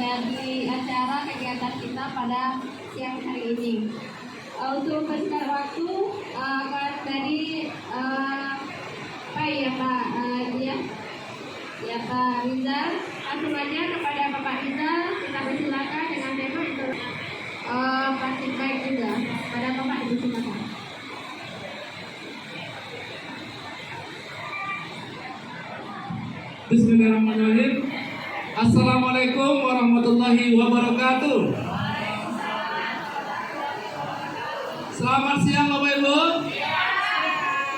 menjadi acara kegiatan kita pada siang hari ini. Untuk persingkat waktu akan dari Pak Rizal, langsung aja kepada Bapak Rizal kita persilakan dengan tema untuk praktik baik juga pada Bapak Ibu silakan. Bismillahirrahmanirrahim. Assalamualaikum warahmatullahi wabarakatuh. Selamat siang Bapak Ibu.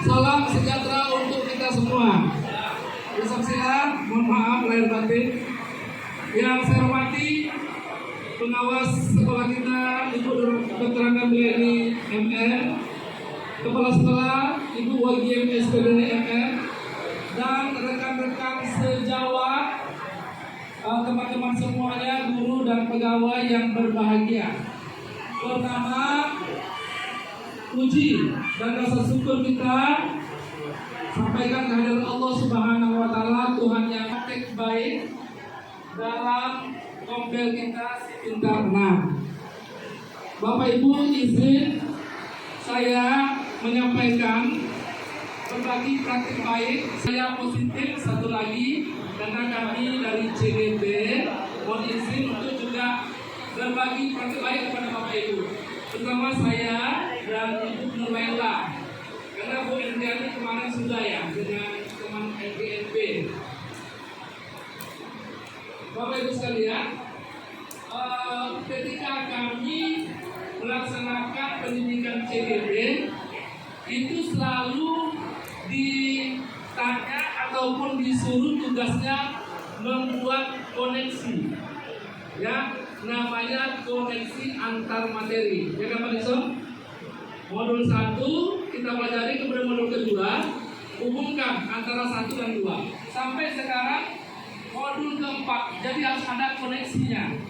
Salam sejahtera untuk kita semua. Saksilah, mohon maaf lahir batin. Yang saya hormati pengawas sekolah kita Ibu Dr. Angga Mileni MN, Kepala Sekolah Ibu Wagiem SPDN MN, dan rekan-rekan sejawat, teman-teman semuanya, guru dan pegawai yang berbahagia. Pertama, puji dan rasa syukur kita sampaikan kehadiran Allah Subhanahu wa Ta'ala, Tuhan yang praktik baik dalam kompel kita si pintar 6. Bapak Ibu, izin saya menyampaikan berbagi praktik baik. Saya positif satu lagi karena kami dari CDP mohon izin untuk juga berbagi praktik baik kepada Bapak Ibu, terutama saya dan Ibu Nurlela, karena Bu Indriani kemarin sudah ya dengan teman LPNP. Bapak Ibu sekalian, ketika kami melaksanakan pendidikan CDP itu selalu ditanya ataupun disuruh tugasnya membuat koneksi, ya, namanya koneksi antar materi, ya kan Pak Nison? Modul 1 kita pelajari, kemudian modul kedua hubungkan antara 1 dan 2 sampai sekarang modul keempat, jadi harus ada koneksinya.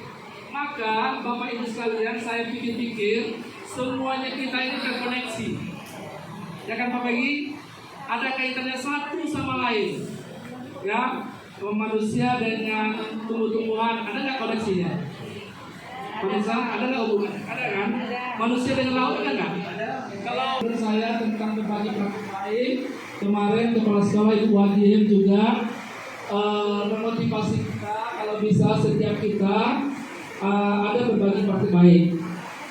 Maka Bapak Ibu sekalian, saya pikir-pikir semuanya kita ini terkoneksi, ya kan Bapak Ibu? Ada kaitannya satu sama lain, ya, manusia dengan tumbuh-tumbuhan, ada nggak koneksinya? Manusia ada nggak hubungan? Ada kan? Manusia dengan laut ada nggak? Kalau menurut saya tentang berbagi praktik baik, kemarin Kepala Sekolah Ibu Wagiem juga memotivasi kita kalau bisa setiap kita ada berbagi praktik baik.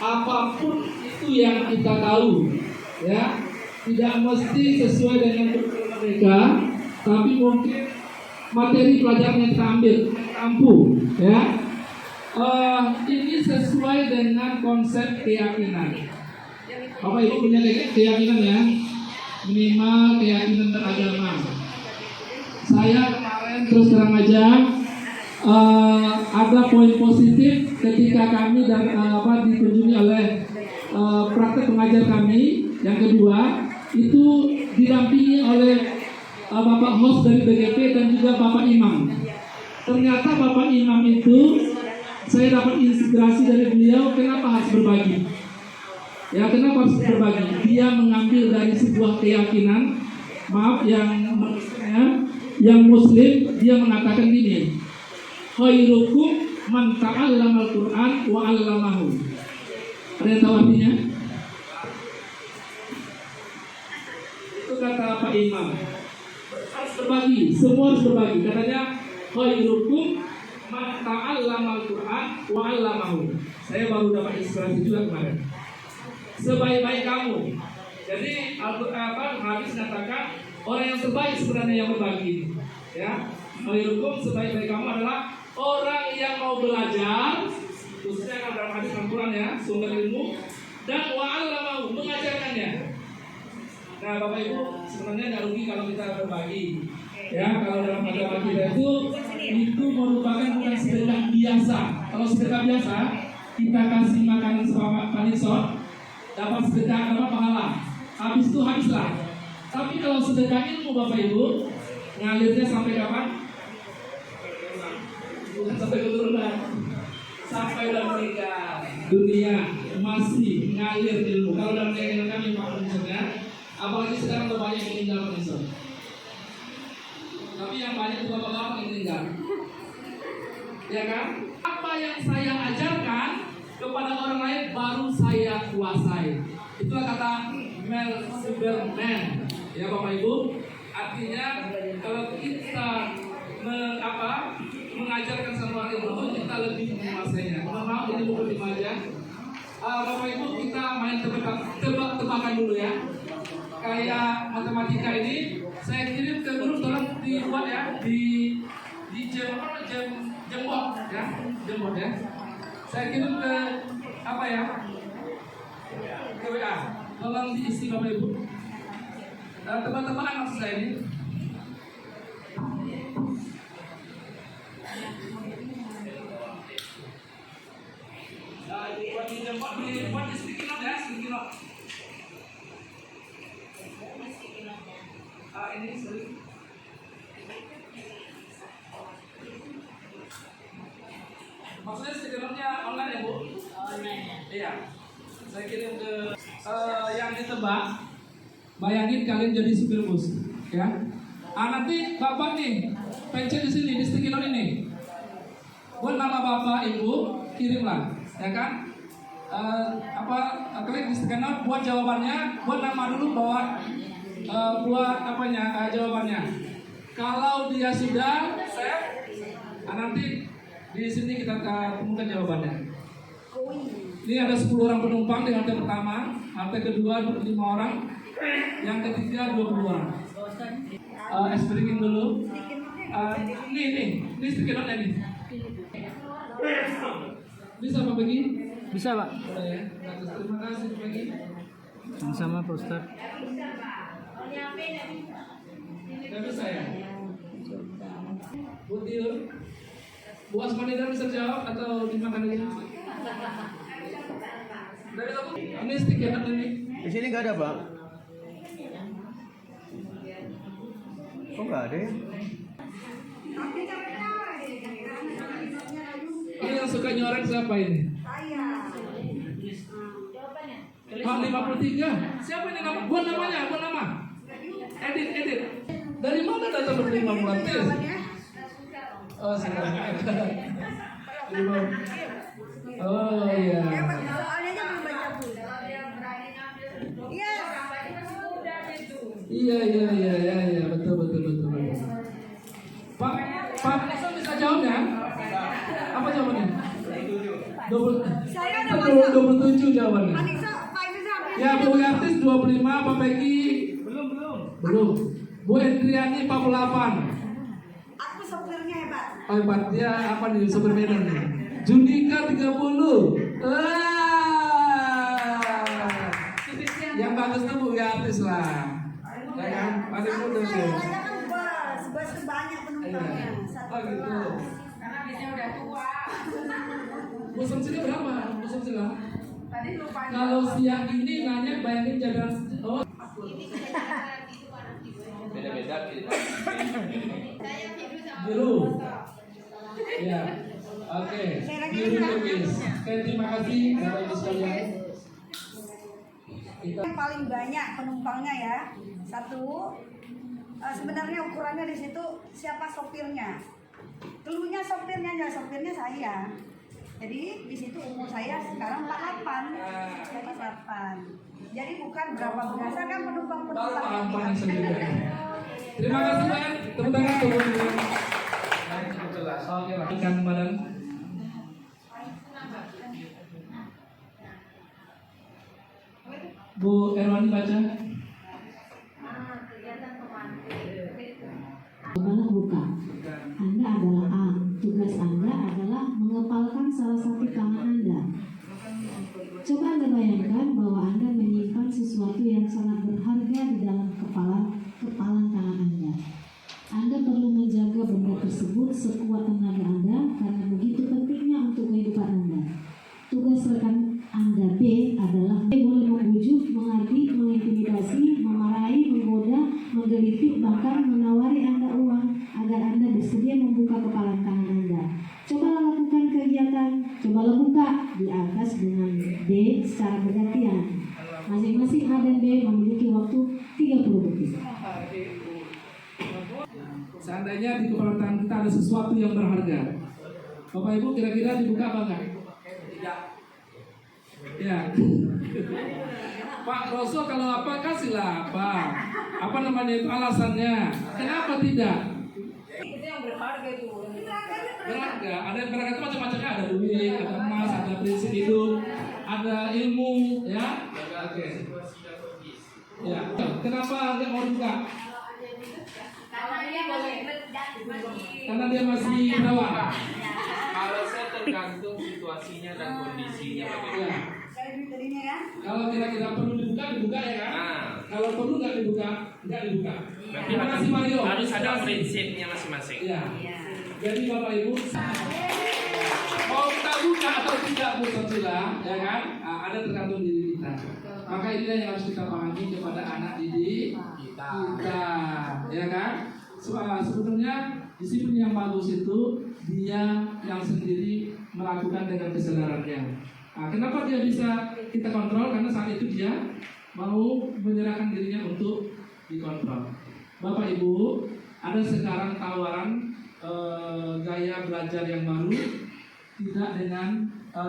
Apapun itu yang kita tahu, ya, tidak mesti sesuai dengan kurikulum mereka, tapi mungkin materi pelajaran yang kita ambil ampuh, ya. Ini sesuai dengan konsep keyakinan. Bapak Ibu punya keyakinan ya, minimal keyakinan beragama. Saya kemarin terus terang aja ada poin positif ketika kami dan dikunjungi oleh praktek pengajar kami. Yang kedua itu didampingi oleh Bapak host dari BGP dan juga Bapak Imam. Ternyata Bapak Imam itu saya dapat inspirasi dari beliau. Kenapa harus berbagi? Ya, kenapa harus berbagi? Dia mengambil dari sebuah keyakinan, yang Muslim, dia mengatakan gini, khairukum man ta'allamal Qur'an wa 'allamahu. Ada yang tahu artinya? Itu kata Pak Imam. Harus berbagi, semua harus berbagi. Katanya khairukum man ta'allamal Qur'an wa 'allamahu. Saya baru dapat inspirasi juga kemarin. Sebaik-baik kamu. Jadi hadis mengatakan orang yang terbaik sebenarnya yang berbagi. Ya, khairukum, sebaik-baik kamu adalah orang yang mau belajar, khususnya kalau dalam hadis Al-Quran ya, sumber ilmu, dan wa 'allamahu, mengajarkannya. Nah, Bapak Ibu, sebenarnya nggak rugi kalau kita berbagi. Ya, kalau dalam agama kita itu merupakan bukan sedekah biasa. Kalau sedekah biasa, kita kasih makanan sama panisot, dapat sedekah apa pahala. Habis itu habislah. Tapi kalau sedekah ilmu Bapak Ibu, ngalirnya sampai kapan? Bukan sampai keturunan, sampai dalam meninggal dunia masih ngalir ilmu. Kalau dalam keyakinan kami Pak Profesornya, apalagi sekarang udah banyak yang meninggal Profesor. Tapi yang banyak juga bapak yang meninggal. ya kan? Apa yang saya ajarkan kepada orang lain baru saya kuasai. Itulah kata Mel Silberman, ya Bapak Ibu. Artinya kalau kita mengajarkan sama ilmu, kita lebih menguasainya. Mohon maaf, ini buku 5 aja. Bapak Ibu, kita main tebak-tebakan dulu ya. Kayak matematika ini, saya kirim ke grup, tolong dibuat ya di Jembot ya, Jembot ya. Saya kirim ke apa ya? Ke WA. Tolong diisi Bapak Ibu. Tebak-tebakan maksud saya ini. Buat di sticky note ya, sticky note. Ini sorry. Maksudnya sticky note-nya online ya Bu? Online ya. Iya. Saya kirim ke yang ditebak. Bayangin kalian jadi supir bus, ya. Nanti Bapak nih pencet di sini di sticky note ini. Buat nama Bapak Ibu kirimlah, ya kan? Klik di sticky note, buat jawabannya, buat nama dulu, buat jawabannya. Kalau dia sudah save, nanti di sini kita temukan jawabannya. Ini ada 10 orang penumpang di halte pertama, halte kedua 5 orang, yang ketiga 20 orang. Speaking dulu. Ini sticky note ini. Bisa Pak Bagi? Bisa Pak. Ya. Terima kasih Pak Bagi. Sama-sama Pak Ustaz. Gak bisa ya? Bu Tiur, Bu Asmanida bisa jawab atau dimakan aja? Ini sticky note ini. Di sini nggak ada, Bang. Kok nggak ada? Ini yang suka nyoret siapa ini? Saya. 53. Siapa ini nama? Buat namanya, buat nama. Edit. Dari mana data berlima gratis? Oh, silakan. Oh iya. Iya, betul. Pak Nixon bisa jawab ya? Apa jawabannya? 27 jawabannya. Ya, Bu Yartis 25, Pak Peggy belum. Bu Endriani 48. Aku sopirnya hebat. Oh, hebat. Dia apa nih, sopir Medan nih. Junika 30. Yang bagus tuh Bu Yartis lah. Ya kan? Paling muda tuh. Kan sebanyak penumpangnya. Oh gitu. Karena biasanya udah tua. Bu Samsila berapa? Bu Samsila? Tadi lupa. Kalau siang ini nanya bayangin jalan. Oh. Beda-beda kita. Biru. Ya. Oke. Biru guys. Terima kasih Bapak Ibu sekalian. Yang paling banyak penumpangnya ya. Satu. Sebenarnya ukurannya di situ siapa sopirnya. Keluhnya sopirnya, nggak sopirnya saya. Jadi di situ umur saya sekarang 48. Jadi bukan berapa berdasarkan penumpang-penumpang yang Terima kasih banyak. Tepuk tangan untuk Bu. Oke, lakukan badan. Bu Erwani baca. Adalah bukan. Anda adalah A. Tugas Anda adalah mengepalkan salah satu tangan Anda. Coba Anda bayangkan bahwa Anda menyimpan sesuatu yang sangat berharga di dalam kepalan tangan Anda. Anda perlu menjaga benda tersebut sekuat tenaga Anda karena begitu pentingnya untuk kehidupan Anda. Tugas rekan Anda B adalah B boleh membujuk, mengerti, mengintimidasi, memarahi, menggoda, menggelitik, bahkan menawari Anda uang agar Anda bersedia membuka kepalan tangan Anda. Coba lakukan kegiatan, coba buka di atas dengan D secara bergantian. Masing-masing A dan B memiliki waktu 30 detik. Seandainya di kepala tangan kita ada sesuatu yang berharga, Bapak Ibu kira-kira dibuka apa enggak? Tidak. Ya. Pak Roso kalau apa kasihlah apa? Apa namanya itu alasannya? Kenapa tidak? Itu yang berharga itu. Berharga. Ada yang berharga itu macam-macamnya. Ada duit, ada emas, ada prinsip hidup, ada ilmu, ya. Oke. Ya. Kenapa nggak mau dibuka? Karena dia masih perawan. Kalau saya tergantung situasinya dan kondisinya bagaimana. Ya. Saya duit tadinya ya. Kalau kira-kira perlu dibuka, dibuka ya kan? Nah, Kalau perlu nggak dibuka, nggak dibuka. berarti Terima kasih Mario. harus ada prinsipnya masing-masing. Ya. Iya. Jadi Bapak Ibu, mau kita buka atau tidak Bu Sotila, ya kan? Nah, ada tergantung diri kita. Maka inilah yang harus kita pahami kepada anak didik kita, ya kan? Sebenarnya disiplin yang bagus itu dia yang sendiri melakukan dengan kesadarannya. Nah, kenapa dia bisa kita kontrol? Karena saat itu dia mau menyerahkan dirinya untuk dikontrol. Bapak Ibu, ada sekarang tawaran gaya belajar yang baru, tidak dengan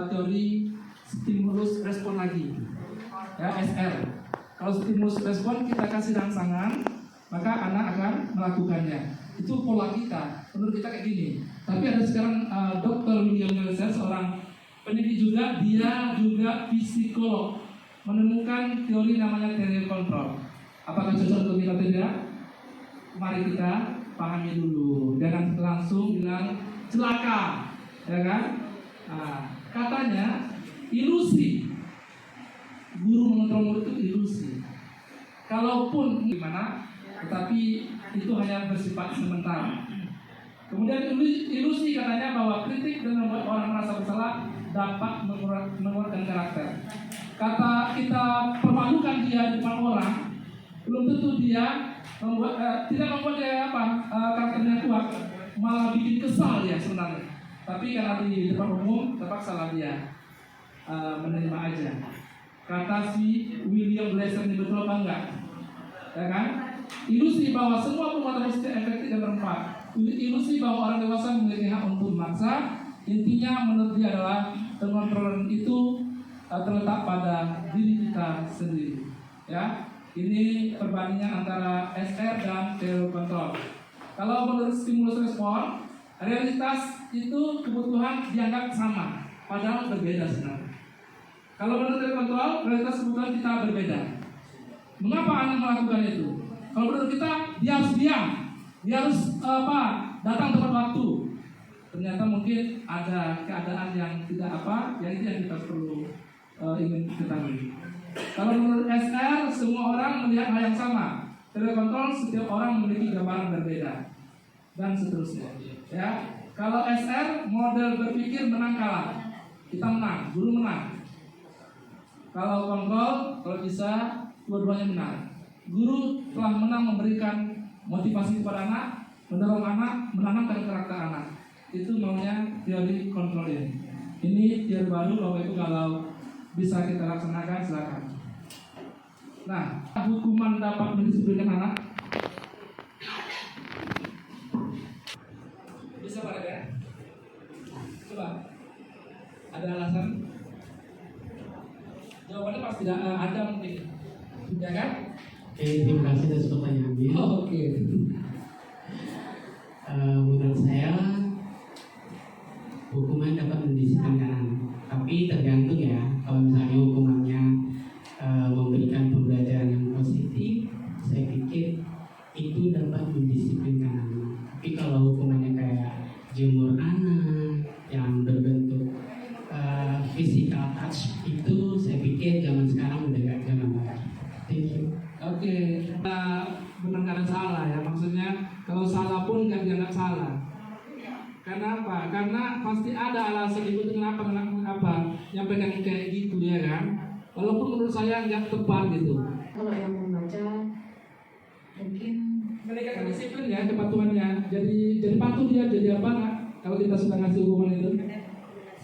teori stimulus respon lagi, ya SR. Kalau stimulus respon kita kasih rangsangan, maka anak akan melakukannya. Itu pola kita. Menurut kita kayak gini. Tapi ada sekarang Dr. William Nelson, seorang pendidik juga, dia juga psikolog, menemukan teori namanya teori kontrol. Apakah cocok untuk kita tidak? Mari kita pahami dulu. Jangan langsung bilang celaka, ya kan? Nah, katanya ilusi. Guru mengontrol murid itu ilusi. Kalaupun gimana, tetapi itu hanya bersifat sementara. Kemudian ilusi katanya bahwa kritik dan membuat orang merasa bersalah dapat menguatkan karakter. Kata kita permalukan dia di depan orang, belum tentu dia tidak membuat dia karakternya kuat, malah bikin kesal dia sebenarnya. Tapi karena di depan umum terpaksa lah dia menerima aja. Kata si William Blaser ini betul apa enggak? Ya kan? Ilusi bahwa semua perbuatan positif efektif dan bermanfaat. Ilusi bahwa orang dewasa memiliki hak untuk memaksa. Intinya menurut dia adalah pengontrolan itu terletak pada diri kita sendiri. Ya, ini perbandingan antara SR dan teori kontrol. Kalau menurut stimulus respon, realitas itu kebutuhan dianggap sama, padahal berbeda sebenarnya. Kalau menurut teori kontrol, realitas kebutuhan kita berbeda. Mengapa anak melakukan itu? Kalau menurut kita, dia harus diam, dia harus datang tepat waktu. Ternyata mungkin ada keadaan yang tidak yang itu yang kita perlu ingin ketahui. Kalau menurut SR, semua orang melihat hal yang sama. Teori kontrol, setiap orang memiliki gambaran berbeda, dan seterusnya. Ya, kalau SR, model berpikir menang kalah, kita menang, guru menang. Kalau kontrol, kalau bisa dua-duanya menang. Guru telah menang memberikan motivasi kepada anak, mendorong anak, menanamkan karakter anak. Itu namanya teori kontrol ini. Ini teori baru, Bapak Ibu kalau bisa kita laksanakan silakan. Nah, hukuman dapat mendisiplinkan anak. Bisa Pak ya? Coba. Ada alasan? Jawabannya pasti ada mungkin. Ya kan? Oke, terima kasih atas pertanyaannya. Oke. Menurut saya hukuman dapat mendisiplinkan anak, tapi tergantung ya. Kalau misalnya hukumannya memberikan pembelajaran yang positif, saya pikir itu dapat mendisiplinkan anak. Tapi kalau hukumannya kayak jemur anak yang berbentuk physical touch, itu saya pikir zaman sekarang udah gak zaman lagi. Thank you. Oke, kita benar karena salah ya. Maksudnya kalau salah pun nggak dianggap salah. Karena apa? Karena pasti ada alasan ibu kenapa yang pengen kayak gitu ya kan. Walaupun menurut saya nggak tepat gitu. Kalau yang membaca mungkin Meningkatkan disiplin ya, kepatuhannya. Jadi patuh dia, jadi apa? Kalau kita sudah ngasih hukuman itu,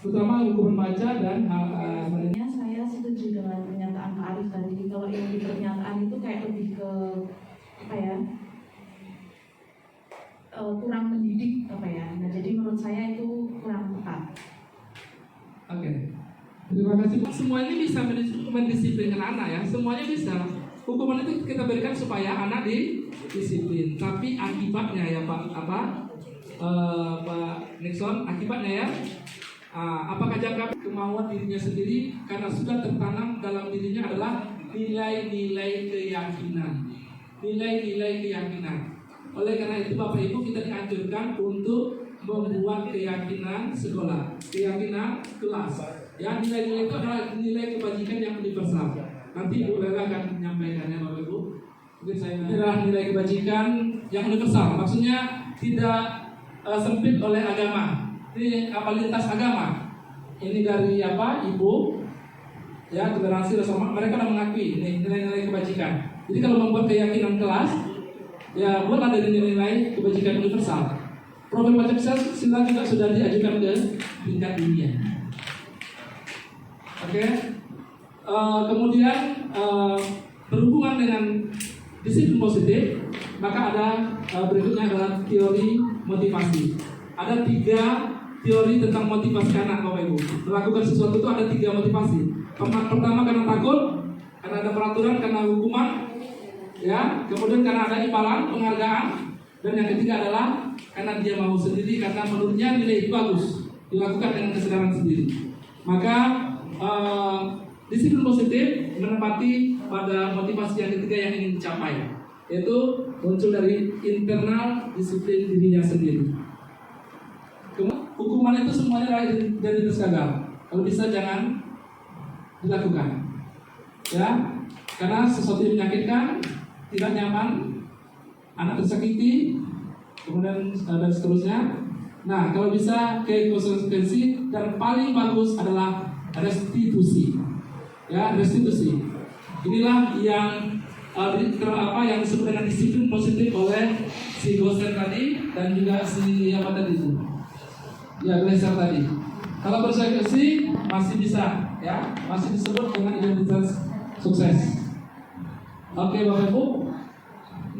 terutama hukuman baca dan sebenarnya saya setuju dengan pernyataan Pak Arif tadi. Kalau yang di pernyataan itu kayak lebih ke kurang mendidik Nah jadi menurut saya itu kurang tepat. Terima kasih. Semua ini bisa mendisiplinkan anak ya, semuanya bisa. Hukuman itu kita berikan supaya anak disiplin. Tapi akibatnya ya Pak Nixon, akibatnya ya, apakah jangka kemauan dirinya sendiri karena sudah tertanam dalam dirinya adalah nilai-nilai keyakinan. Nilai-nilai keyakinan. Oleh karena itu Bapak Ibu kita dianjurkan untuk membuat keyakinan sekolah, keyakinan kelas. Ya, nilai-nilai itu adalah nilai kebajikan yang universal. Nanti Bu Lela akan menyampaikannya Bapak Ibu. Mungkin saya adalah nilai kebajikan yang universal. Maksudnya tidak sempit oleh agama. Ini lintas agama. Ini dari Ibu, ya toleransi rasa hormat. Mereka sudah mengakui ini nilai-nilai kebajikan. Jadi kalau membuat keyakinan kelas, ya buat ada nilai-nilai kebajikan universal. Program Pancasila juga sudah diajukan ke tingkat dunia. Oke. Kemudian berhubungan dengan disiplin positif, maka ada berikutnya adalah teori motivasi. Ada 3 teori tentang motivasi anak, Bapak Ibu. Melakukan sesuatu itu ada 3 motivasi. Pertama karena takut, karena ada peraturan, karena hukuman, ya. Kemudian karena ada imbalan, penghargaan, dan yang ketiga adalah karena dia mau sendiri, karena menurutnya nilai itu bagus, dilakukan dengan kesadaran sendiri. Maka disiplin positif menempati pada motivasi yang ketiga yang ingin dicapai, yaitu muncul dari internal disiplin dirinya sendiri. Hukuman itu semuanya dari gagal. Kalau bisa jangan dilakukan, ya, karena sesuatu yang menyakitkan, tidak nyaman, anak tersakiti, kemudian dan seterusnya. Nah, kalau bisa ke konsekuensi, dan paling bagus adalah restitusi. Ya, restitusi. Inilah yang yang disebut dengan disiplin positif oleh si Gosen tadi dan juga si apa tadi itu? Ya, Glaser tadi. Kalau bereksekusi masih bisa, ya, masih disebut dengan identitas sukses. Oke, Bapak Ibu.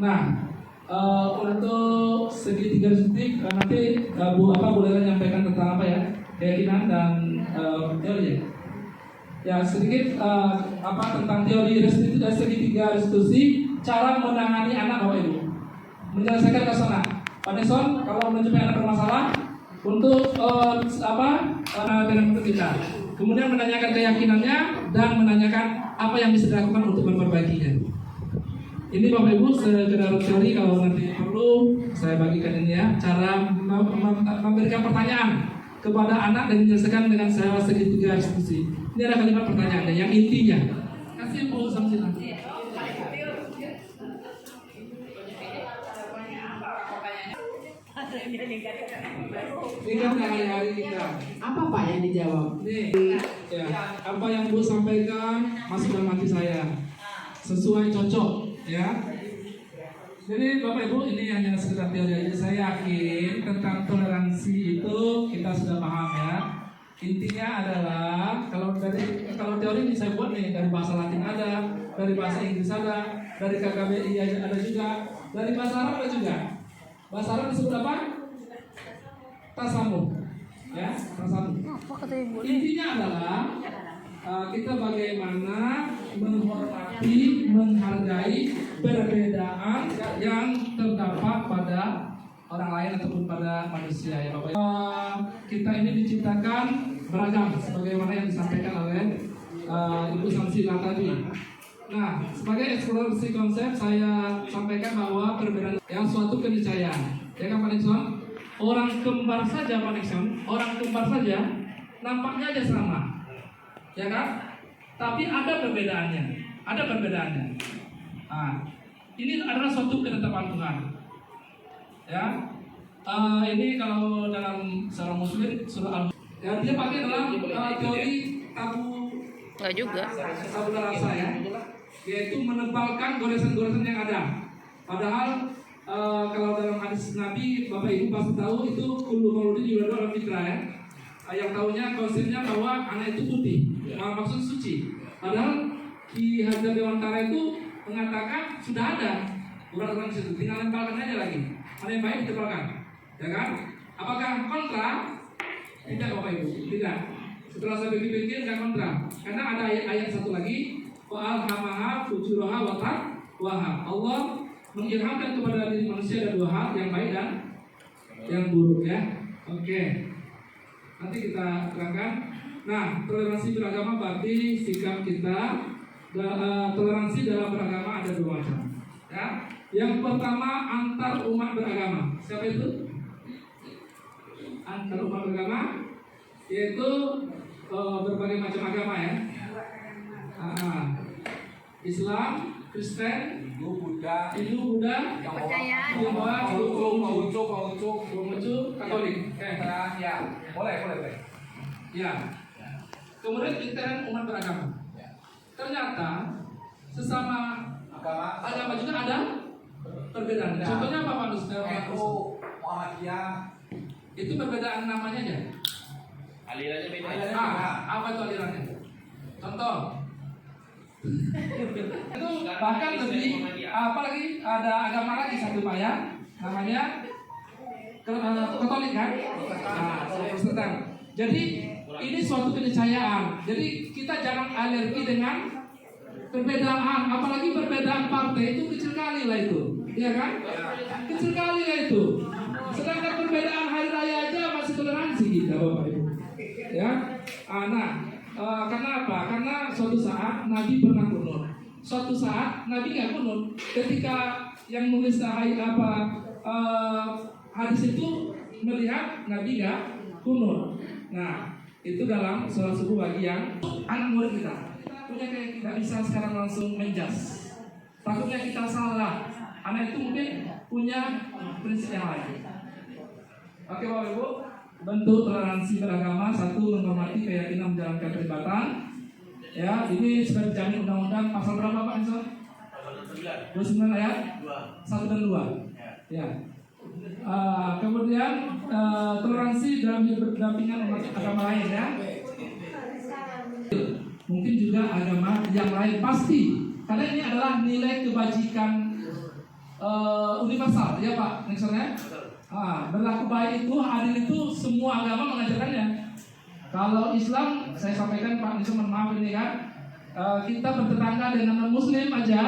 Nah, untuk segi 3 detik nanti Bu boleh menyampaikan tentang apa ya, keyakinan dan teori. Ya, sedikit tentang teori restitusi dari segi 3 restitusi, cara menangani anak Bapak Ibu. Menyelesaikan kasus anak. Pak Nelson, kalau menjumpai anak bermasalah, untuk kita. Kemudian menanyakan keyakinannya dan menanyakan apa yang bisa dilakukan untuk memperbaikinya. Ini Bapak Ibu sekedar teori, kalau nanti perlu saya bagikan ini ya, cara memberikan pertanyaan kepada anak dan menyelesaikan dengan saya segi 3 restitusi. Ini ada kalimat pertanyaannya yang intinya. Kasih Bu Samsina. Ini kan hari-hari kita. Apa Pak yang dijawab? Nih, ya, apa yang Bu sampaikan masuk dalam hati saya, sesuai, cocok, ya. Jadi Bapak Ibu, ini hanya sekedar teori aja. Saya yakin tentang toleransi itu kita sudah paham ya. Intinya adalah kalau teori ini saya buat nih, dari bahasa Latin ada, dari bahasa Inggris ada, dari KKBI ada juga, dari bahasa Arab ada juga. Bahasa Arab disebut apa? Tasamuh, ya, tasamuh. Intinya adalah kita bagaimana menghormati, menghargai perbedaan yang terdapat pada orang lain ataupun pada manusia ya Bapak. Kita ini diciptakan beragam sebagaimana yang disampaikan oleh Ibu Samsila tadi. Nah, sebagai eksplorasi konsep saya sampaikan bahwa perbedaan yang suatu keniscayaan. Ya kan Pak Nixon? Orang kembar saja Pak Nixon, orang kembar saja nampaknya aja sama. Ya kan? Tapi ada perbedaannya. Ada perbedaannya. Nah, ini adalah suatu ketetapan Tuhan. Ya. Ini kalau dalam seorang muslim surah Al, ya, dia pakai dalam teori tabula rasa ya, yaitu menebalkan goresan-goresan yang ada. Padahal kalau dalam hadis Nabi, Bapak Ibu pasti tahu itu kullu mauludin yuladu ala fitra ya. Yang tahunya konsepnya bahwa anak itu putih, maksud suci. Padahal Ki Hajar Dewantara itu mengatakan sudah ada urat-urat situ, tinggal tempelkan aja lagi. Mana yang baik ditempelkan, ya kan? Apakah kontra? Tidak Bapak Ibu, tidak. Setelah saya pikir-pikir nggak kontra, karena ada ayat satu lagi, wa'alhamaha fujuraha wa taqwaha. Allah mengilhamkan kepada diri manusia ada dua hal, yang baik dan yang buruk ya. Oke. Nanti kita terangkan. Nah, toleransi beragama berarti sikap kita. Toleransi dalam beragama ada dua macam. Ya. Yang pertama antar umat beragama. Siapa itu? Antar umat beragama, yaitu berbagai macam agama ya. Islam, Kristen, Hindu, Buddha, Tionghoa, Konghucu, Katolik. Ya, boleh. Ya. Kemudian kita umat beragama. Ternyata sesama agama juga ada perbedaan. Contohnya apa Pak Nus? Muhammadiyah. Itu perbedaan namanya aja. Alirannya beda. Apa itu alirannya? Contoh. Itu bahkan lebih apalagi ada agama lagi satu Pak ya, namanya Katolik kan? Protestan. Jadi ini suatu keniscayaan. Jadi kita jangan alergi dengan perbedaan, apalagi perbedaan partai itu kecil kali lah itu, ya kan? Kecil kali lah itu. Sedangkan perbedaan hari raya aja masih toleransi kita Bapak Ibu. Ya, karena apa? Karena suatu saat Nabi pernah kunut. Suatu saat Nabi nggak kunut. Ketika yang nulis hadis itu melihat Nabi nggak kunut. Nah, itu dalam sholat subuh bagi yang anak murid kita. Punya kayak tidak bisa sekarang langsung menjas. Takutnya kita salah. Anak itu mungkin punya prinsip yang lain. Oke Bapak Ibu, bentuk toleransi beragama, satu menghormati keyakinan menjalankan peribadatan. Ya, ini sudah dijamin undang-undang pasal berapa Pak Enson? 29 ayat 1 dan 2. Ya. Kemudian toleransi dalam berdampingan umat agama lain ya. Mungkin juga agama yang lain pasti, karena ini adalah nilai kebajikan universal ya Pak Nixon ya. Berlaku baik itu, adil itu semua agama mengajarkannya. Kalau Islam, saya sampaikan Pak Nixon, maaf ini kan, kita bertetangga dengan non-Muslim aja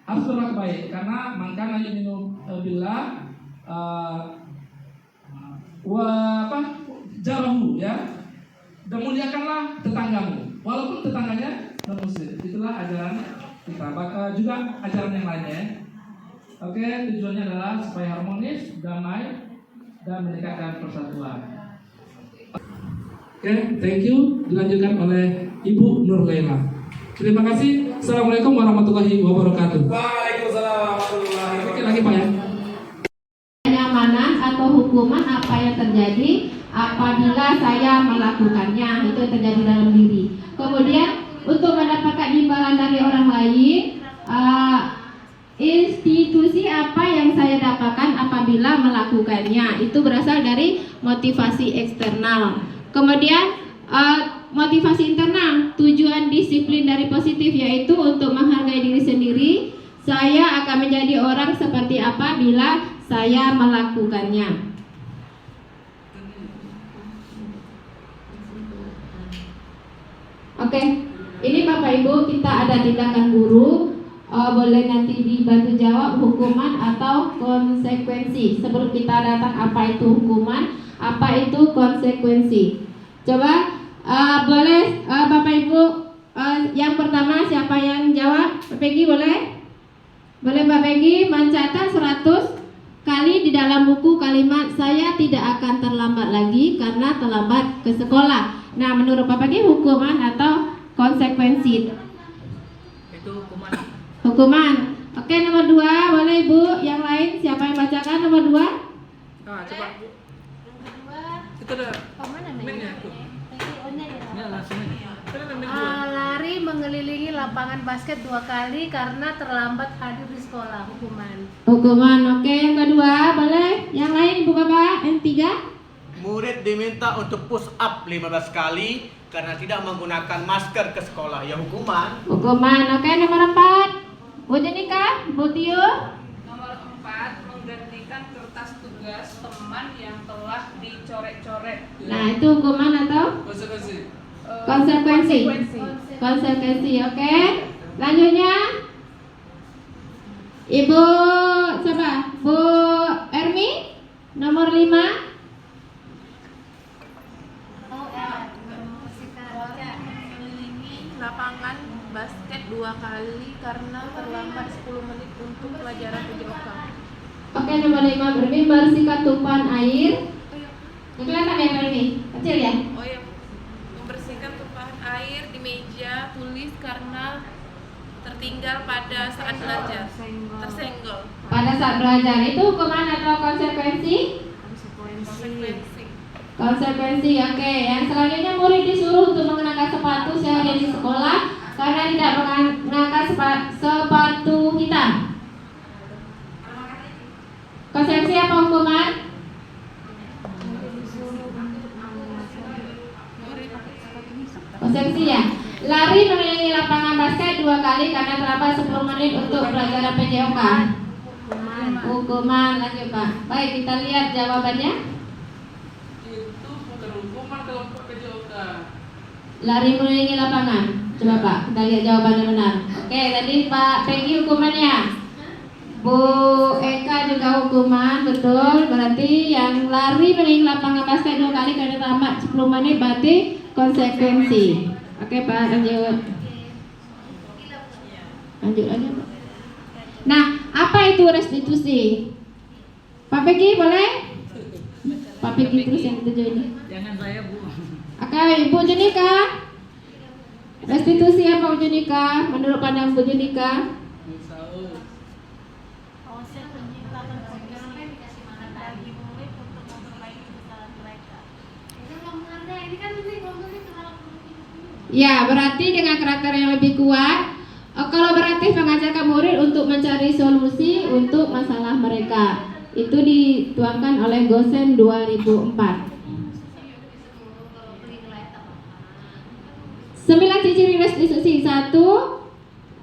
harus berlaku baik, karena makana yu'minu billah jarahu ya, dan muliakanlah tetanggamu walaupun tetangganya non-Muslim. Itulah ajaran kita. Juga ajaran yang lainnya. Oke, tujuannya adalah supaya harmonis, damai, dan meningkatkan persatuan. Oke, thank you. Dilanjutkan oleh Ibu Nur Laila. Terima kasih. Assalamualaikum warahmatullahi wabarakatuh. Waalaikumsalam warahmatullahi wabarakatuh. Lagi Pak ya. Kenyamanan atau hukuman apa yang terjadi apabila saya melakukannya, itu yang terjadi dalam diri. Kemudian untuk mendapatkan imbalan dari orang lain, institusi apa yang saya dapatkan apabila melakukannya, itu berasal dari motivasi eksternal. Kemudian motivasi internal, tujuan disiplin dari positif, yaitu untuk menghargai diri sendiri. Saya akan menjadi orang seperti apa bila saya melakukannya. Oke, ini Bapak Ibu, kita ada tindakan guru. Boleh nanti dibantu jawab hukuman atau konsekuensi. Sebelum kita datang, apa itu hukuman, apa itu konsekuensi. Coba boleh Bapak Ibu, yang pertama siapa yang jawab? Pak Peggy boleh? Boleh Pak Peggy mencatat 100 kali di dalam buku kalimat saya tidak akan terlambat lagi karena terlambat ke sekolah. Nah, menurut Pak Peggy hukuman atau konsekuensi? Itu hukuman. Hukuman. Oke, nomor 2 boleh Ibu. Yang lain siapa yang bacakan nomor 2? Coba. Itu ada. Minnya itu. Ini langsung aja. Lari mengelilingi lapangan basket 2 kali karena terlambat hadir di sekolah. Hukuman. Oke, yang kedua boleh. Yang lain Ibu Bapak. Yang 3? Murid diminta untuk push up 15 kali karena tidak menggunakan masker ke sekolah. Ya hukuman. Hukuman. Oke, nomor 4. Bu Jenika, Bu Tio. Nomor 4, menggantikan kertas tugas teman yang telah dicoret-coret. Nah, itu hukuman atau Konsekuensi. Konsekuensi. Oke. Selanjutnya Ibu siapa? Bu Ermi nomor 5. Lapangan basket 2 kali karena terlambat 10 menit untuk pelajaran PJOK. Oke, nomor 5 Ermi bersihkan tumpahan air. Kelihatan ya Ermi? Kecil ya? Oh ya, membersihkan tumpahan air di meja tulis karena tertinggal pada saat belajar. Tersenggol. Pada saat belajar itu hukuman atau konsekuensi? Konsekuensi, oke. Yang selanjutnya murid disuruh untuk mengenakan sepatu sehari di sekolah karena tidak mengenakan sepatu hitam. Konsekuensi apa hukuman? Konsekuensi ya. Lari mengelilingi lapangan basket 2 kali karena terlambat 10 menit untuk pelajaran PJOK. Hukuman, lanjut Pak. Baik, kita lihat jawabannya. Itu bukan hukuman kalau PJOK. Lari mengelilingi lapangan. Coba Pak, kita lihat jawabannya benar. Oke, tadi Pak Peggy hukumannya. Bu Eka juga hukuman, betul. Berarti yang lari mengelilingi lapangan basket 2 kali karena terlambat 10 menit berarti konsekuensi. Oke Pak, lanjut. Lanjut aja Pak. Nah, apa itu restitusi? Pak Peggy boleh? Pak Peggy terus yang ketujuh ini. Jangan saya Bu. Oke, Ibu Junika. Restitusi apa Bu Junika? Menurut pandang Bu Junika? Ya, berarti dengan karakter yang lebih kuat, kolaboratif mengajarkan murid untuk mencari solusi untuk masalah mereka. Itu dituangkan oleh Gosen 2004. 9 ciri restitusi. 1.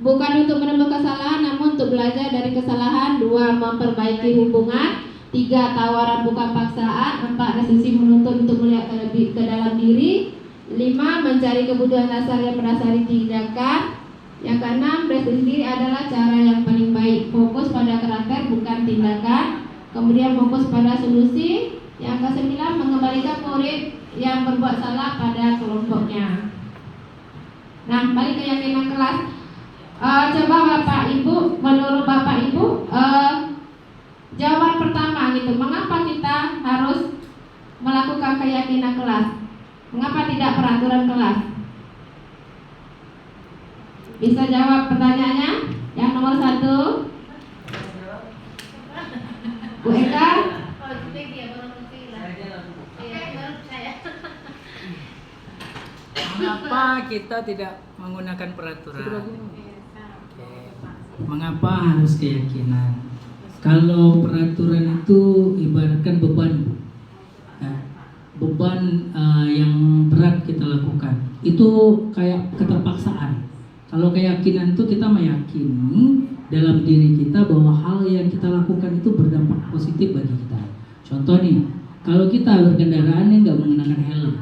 Bukan untuk menembus kesalahan, namun untuk belajar dari kesalahan. 2. Memperbaiki hubungan. 3. Tawaran bukan paksaan. 4. Restitusi menuntut untuk melihat ke dalam diri. 5. Mencari kebutuhan dasar yang mendasari tindakan. Yang ke-6, restitusi adalah cara yang paling baik. Fokus pada karakter bukan tindakan. Kemudian fokus pada solusi. Yang ke-9, mengembalikan murid yang berbuat salah pada kelompoknya. Nah, balik ke keyakinan kelas. Coba Bapak Ibu, menurut Bapak Ibu, jawaban pertama gitu. Mengapa kita harus melakukan keyakinan kelas? Mengapa tidak peraturan kelas? Bisa jawab pertanyaannya? Yang nomor 1, Bu Eka. Mengapa kita tidak menggunakan peraturan? Mengapa harus keyakinan? Kalau peraturan itu ibaratkan beban, beban yang berat kita lakukan. Itu kayak keterpaksaan. Kalau keyakinan itu kita meyakini dalam diri kita bahwa hal yang kita lakukan itu berdampak positif bagi kita. Contoh nih, kalau kita berkendaraan yang nggak menggunakan helm.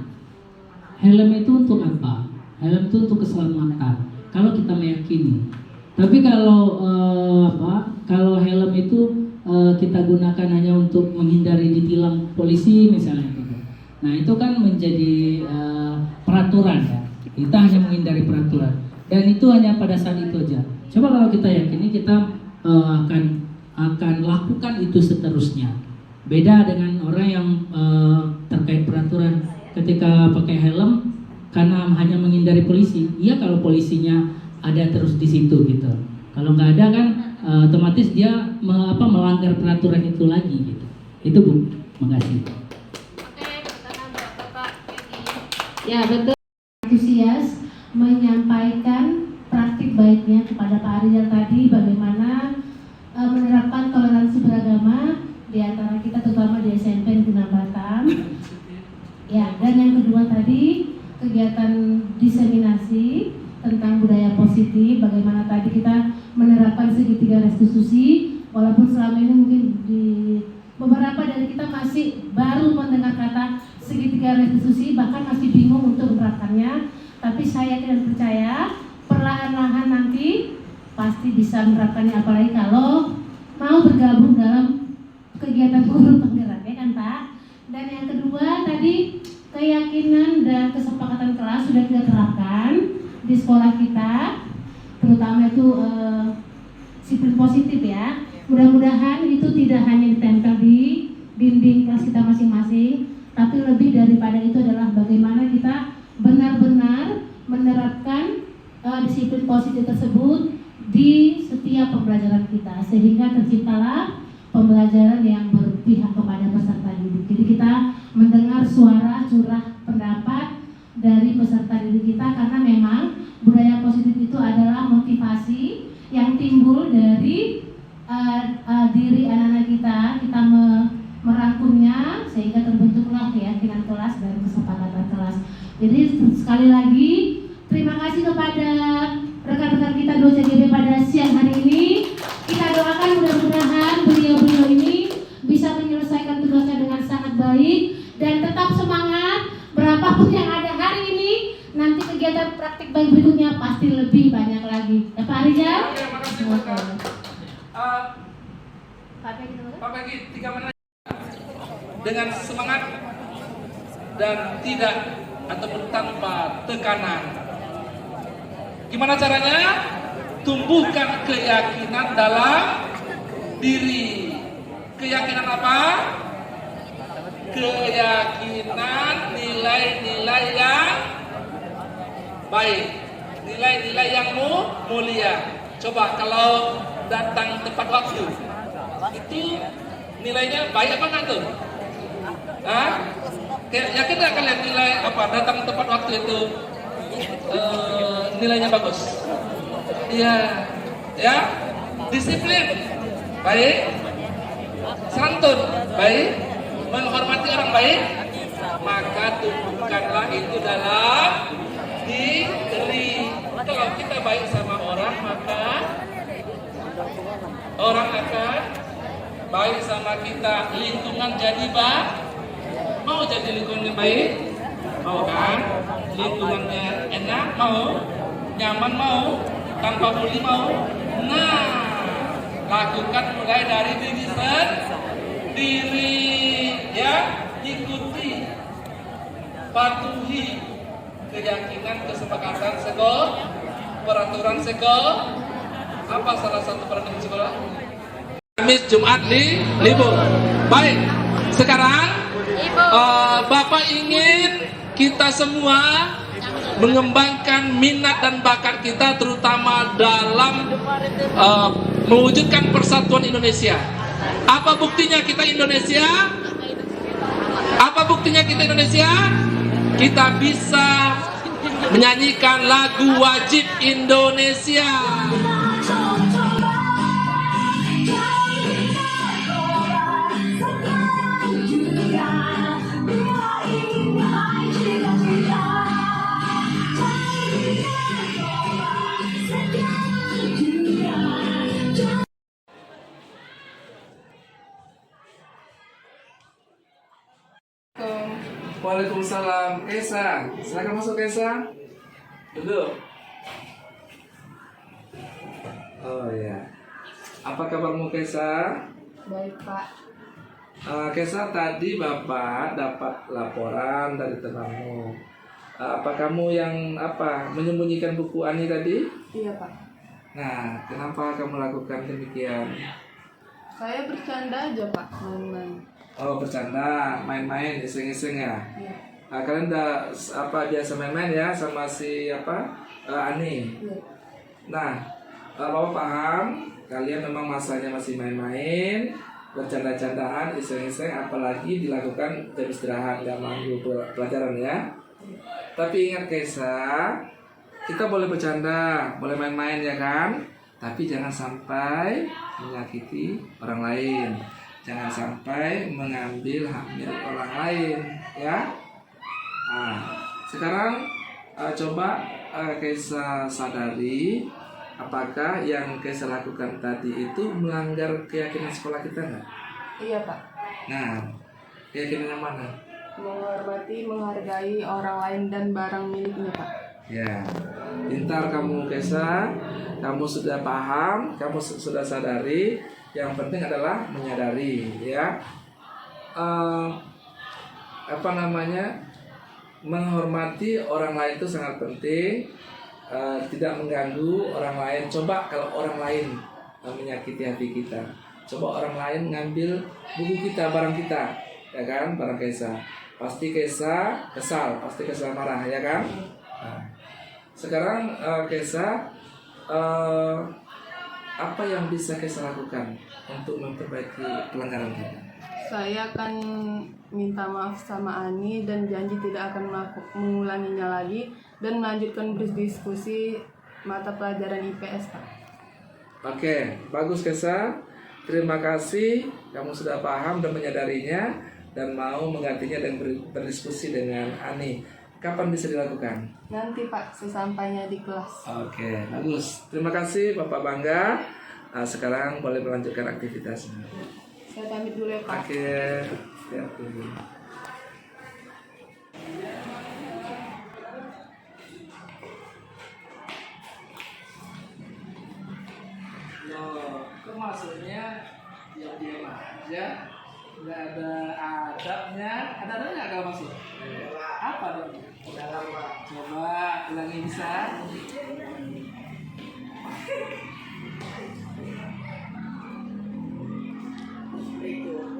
Helm itu untuk apa? Helm itu untuk keselamatan. Kalau kita meyakini. Tapi kalau kalau helm itu kita gunakan hanya untuk menghindari ditilang polisi misalnya gitu. Nah itu kan menjadi peraturan ya. Kita hanya menghindari peraturan. Dan itu hanya pada saat itu aja. Coba kalau kita yakini kita akan lakukan itu seterusnya. Beda dengan orang yang terkait peraturan. Ketika pakai helm karena hanya menghindari polisi, iya kalau polisinya ada terus di situ gitu. Kalau nggak ada kan otomatis dia melanggar peraturan itu lagi gitu. Itu Bu, makasih. Ya betul. Antusias menyampaikan praktik baiknya kepada Pak Rizal tadi bagaimana menerapkan toleransi beragama di antara kita terutama di SMP Negeri 6 Batam. Ya, dan yang kedua tadi kegiatan diseminasi tentang budaya positif, bagaimana tadi kita menerapkan segitiga restitusi, walaupun selama ini mungkin di beberapa dari kita masih baru mendengar kata segitiga tiga restitusi bahkan masih bingung untuk menerapkannya, tapi saya yakin dan percaya perlahan-lahan nanti pasti bisa menerapkannya, apalagi kalau mau bergabung dalam kegiatan guru penggerak, ya kan Pak? Dan yang kedua tadi, keyakinan dan kesepakatan kelas sudah kita terapkan di sekolah kita, terutama itu disiplin positif ya. Mudah-mudahan itu tidak hanya ditempel di dinding kelas kita masing-masing, tapi lebih daripada itu adalah bagaimana kita benar-benar menerapkan disiplin positif tersebut di setiap pembelajaran kita, sehingga terciptalah pembelajaran yang berpihak kepada peserta didik. Jadi kita mendengar suara curah pendapat dari peserta didik kita, karena memang budaya positif itu adalah motivasi yang timbul dari diri anak-anak kita merangkumnya sehingga terbentuklah keyakinan kelas dan kesepakatan kelas. Jadi sekali lagi terima kasih kepada rekan-rekan kita 2CGB pada siang hari ini. Kita doakan mudah-mudahan beliau-beliau ini bisa menyelesaikan tugasnya dengan sangat baik dan tetap semangat. Berapapun yang ada hari ini, nanti kegiatan praktik baik berikutnya pasti lebih banyak lagi. Ya Pak Rizal? Oke, makasih Pak Peggy, 3 menit dengan semangat dan tidak ataupun tanpa tekanan. Gimana caranya? Tumbuhkan keyakinan dalam diri. Keyakinan apa? Keyakinan nilai-nilai yang baik, nilai-nilai yang mulia. Coba kalau datang tepat waktu, itu nilainya baik apa enggak tuh? Hah? Yakin nggak kalian nilai apa datang tepat waktu itu nilainya bagus? Iya, ya. Disiplin, baik. Santun, baik. Menghormati orang baik, maka tumbuhkanlah itu dalam diri. Kalau kita baik sama orang, maka orang akan baik sama kita. Lingkungan jadi baik. Mau jadi lingkungan baik? Mau kan? Lingkungannya enak, mau? Nyaman, mau? Tanpa bully, mau? Nah, lakukan mulai dari diri sendiri, ya. Ikuti, patuhi keyakinan, kesepakatan sekolah, peraturan sekolah. Apa salah satu peraturan sekolah? Kamis, Jumat libur. Baik, sekarang Bapak ingin kita semua mengembangkan minat dan bakat kita, terutama dalam mewujudkan persatuan Indonesia. Apa buktinya kita Indonesia? Apa buktinya kita Indonesia? Kita bisa menyanyikan lagu wajib Indonesia. Waalaikumsalam. Kaisa, silakan masuk Kaisa. Duduk. Oh ya. Apa kabarmu Kaisa? Baik Pak. Kaisa, tadi Bapak dapat laporan dari temanmu. Apa kamu yang menyembunyikan buku Ani tadi? Iya Pak. Nah, kenapa kamu lakukan demikian? Saya bercanda aja Pak, main-main. Oh, bercanda, main-main, iseng-iseng ya. Iya. Kalian udah biasa main-main ya sama si Ani. Iya. Nah, Bapak paham kalian memang masanya masih main-main, bercanda-candaan, iseng-iseng, apalagi dilakukan jam istirahat, nggak mengganggu pelajaran ya. Tapi ingat Kaisa, kita boleh bercanda, boleh main-main ya kan? Tapi jangan sampai menyakiti orang lain. Jangan sampai mengambil hak milik orang lain, ya. Nah, sekarang coba Kaisa sadari, apakah yang Kaisa lakukan tadi itu melanggar keyakinan sekolah kita nggak? Iya Pak. Nah, keyakinan yang mana? menghormati, menghargai orang lain dan barang miliknya, Pak. Ya, pintar kamu Kesa, kamu sudah paham, kamu sudah sadari. Yang penting adalah menyadari, ya. Menghormati orang lain itu sangat penting. Tidak mengganggu orang lain. Coba kalau orang lain menyakiti hati kita, coba orang lain ngambil buku kita, barang kita, ya kan, barang Kesa. Pasti Kesa kesal, pasti Kesa marah, ya kan. Nah, sekarang Kesa, apa yang bisa Kesa lakukan untuk memperbaiki pelanggaran kita? Saya akan minta maaf sama Ani dan janji tidak akan mengulanginya lagi dan melanjutkan berdiskusi mata pelajaran IPS, Pak. Oke, bagus Kesa. Terima kasih kamu sudah paham dan menyadarinya dan mau menggantinya dan berdiskusi dengan Ani. Kapan bisa dilakukan? Nanti, Pak, sesampainya di kelas. Oke, bagus. Terima kasih Bapak Bangga. Sekarang boleh melanjutkan aktivitasnya. Saya pamit dulu ya, Pak. Oke, siap dulu. Loh, kok maksudnya diam-diam aja? Nggak ada adabnya? Ada adabnya nggak kalau masuk? Apa dong? Coba ulangi bisa.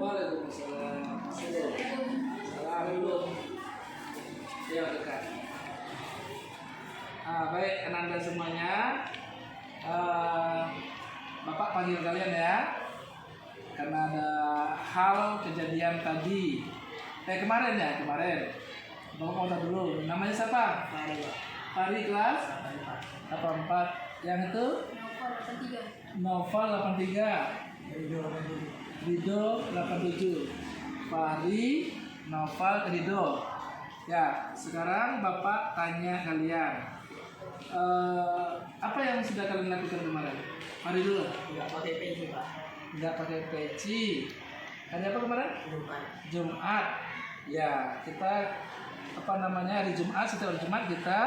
Waalaikumsalam. Salam dulu. Ya dekat. Baik, Ananda semuanya. Bapak panggil kalian ya, karena ada hal kejadian tadi. Kemarin. Bapak mau tahu dulu. Namanya siapa? Fahri kelas 84. Yang itu? Novel 83. Rido 87. Fahri, Novel, Rido. Ya, sekarang Bapak tanya kalian. Apa yang sudah kalian lakukan kemarin? Mari dulu. Nggak pakai peci, Pak. Nggak pakai peci. Hari apa kemarin? Jumat. Ya, kita hari Jumat, setiap hari Jumat kita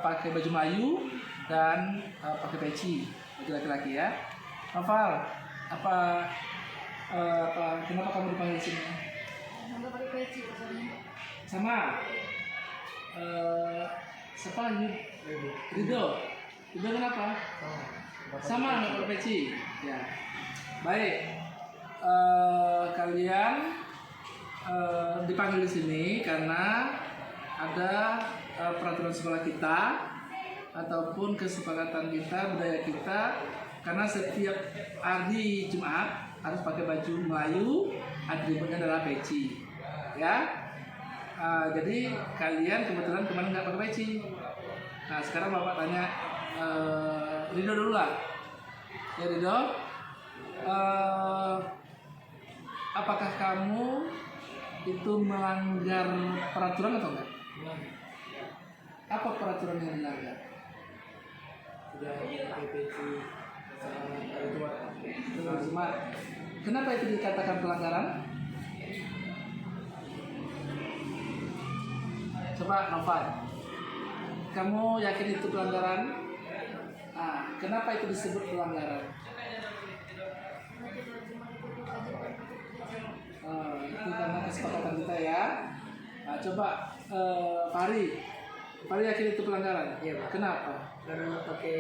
pakai baju Melayu dan pakai peci bagi laki-laki ya. Novel, kenapa kamu dipanggil di sini? Nggak pakai peci, Sama. Siapa lagi? Rido kenapa? Sama nggak pakai peci. Ya. Baik. Kalian dipanggil di sini karena ada peraturan sekolah kita ataupun kesepakatan kita, budaya kita, karena setiap hari Jumat harus pakai baju Melayu, atributnya adalah peci, ya. Jadi kalian kebetulan kemarin nggak pakai peci. Nah sekarang Bapak tanya Rido dulu lah. Ya Rido, apakah kamu itu melanggar peraturan atau enggak? Apa peraturan yang dilanggar? Sudah pakai peci hari Jumat. Kenapa itu dikatakan pelanggaran? Coba Noval, kamu yakin itu pelanggaran? Kenapa itu disebut pelanggaran? Itu karena kesepakatan kita ya. Coba Fahri yakin itu pelanggaran? Iya, Pak. Kenapa? Karena pakai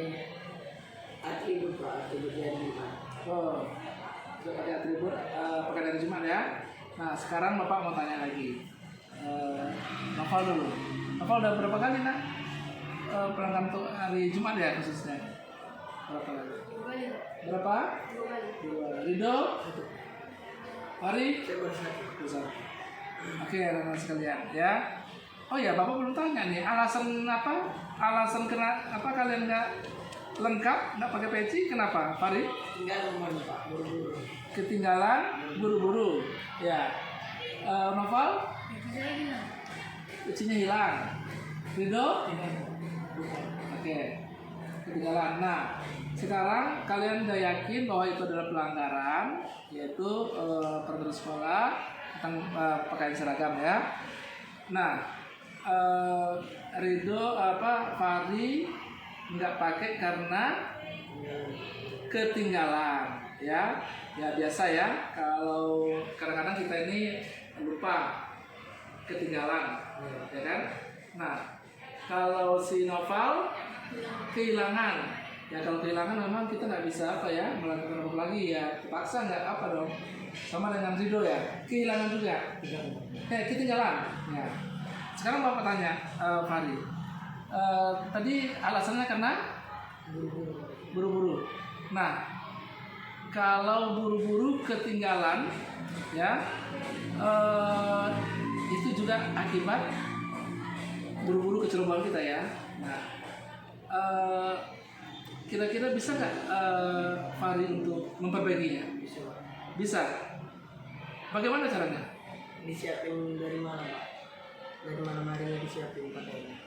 atribut, Pak. Atribut hari Jumat. Sudah pakai atribut pakai dari Jumat ya. Nah sekarang Bapak mau tanya lagi. Novel dulu. Novel udah berapa kali nak pelanggaran untuk hari Jumat ya khususnya? Berapa kali? Berapa? 2. Rido? Fahri? Saya Oke, teman-teman sekalian ya. Oh ya, Bapak belum tanya nih alasan apa? Alasan kenapa kalian nggak lengkap, nggak pakai peci? Kenapa, Fahri? Ketinggalan, Pak. Buru-buru. Ketinggalan, buru-buru. Ya. Novel? Pecinya hilang. Rido? Oke. Ketinggalan. Nah, sekarang kalian udah yakin bahwa itu adalah pelanggaran, yaitu peraturan sekolah tentang pakaian seragam ya. Nah, Fahri nggak pakai karena ketinggalan ya. Ya biasa ya, kalau kadang-kadang kita ini lupa ketinggalan, ya kan? Nah, kalau si Noval kehilangan. Ya kalau kehilangan memang kita nggak bisa melakukan apa lagi ya, terpaksa nggak apa dong. Sama dengan Rido ya, kehilangan juga. Ketinggalan. Ya. Sekarang Bapak tanya, Fahri, tadi alasannya karena buru-buru. Nah, kalau buru-buru ketinggalan, ya itu juga akibat buru-buru kecerobohan kita ya. Nah, kira-kira bisa nggak Fahri untuk memperbaikinya? Bisa. Bagaimana caranya? Disiapin dari mana, Pak? Dari malam harinya disiapin pakaiannya?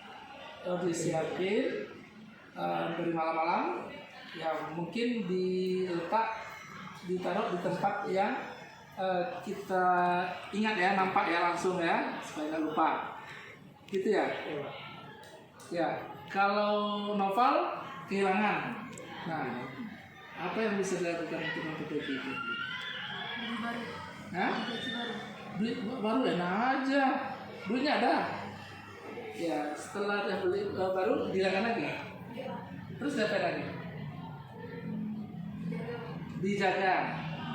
Disiapin dari malam-malam, ya mungkin ditaruh di tempat yang kita ingat ya, nampak ya langsung ya, supaya nggak lupa. Gitu ya? Ya. Kalau Noval kehilangan. Nah, apa yang bisa dilakukan untuk memperbaiki itu? Beli baru. Hah? Beli baru enak aja. Duitnya ada. Ya, setelah dia beli baru dilakukan lagi. Terus diapain lagi? Dijaga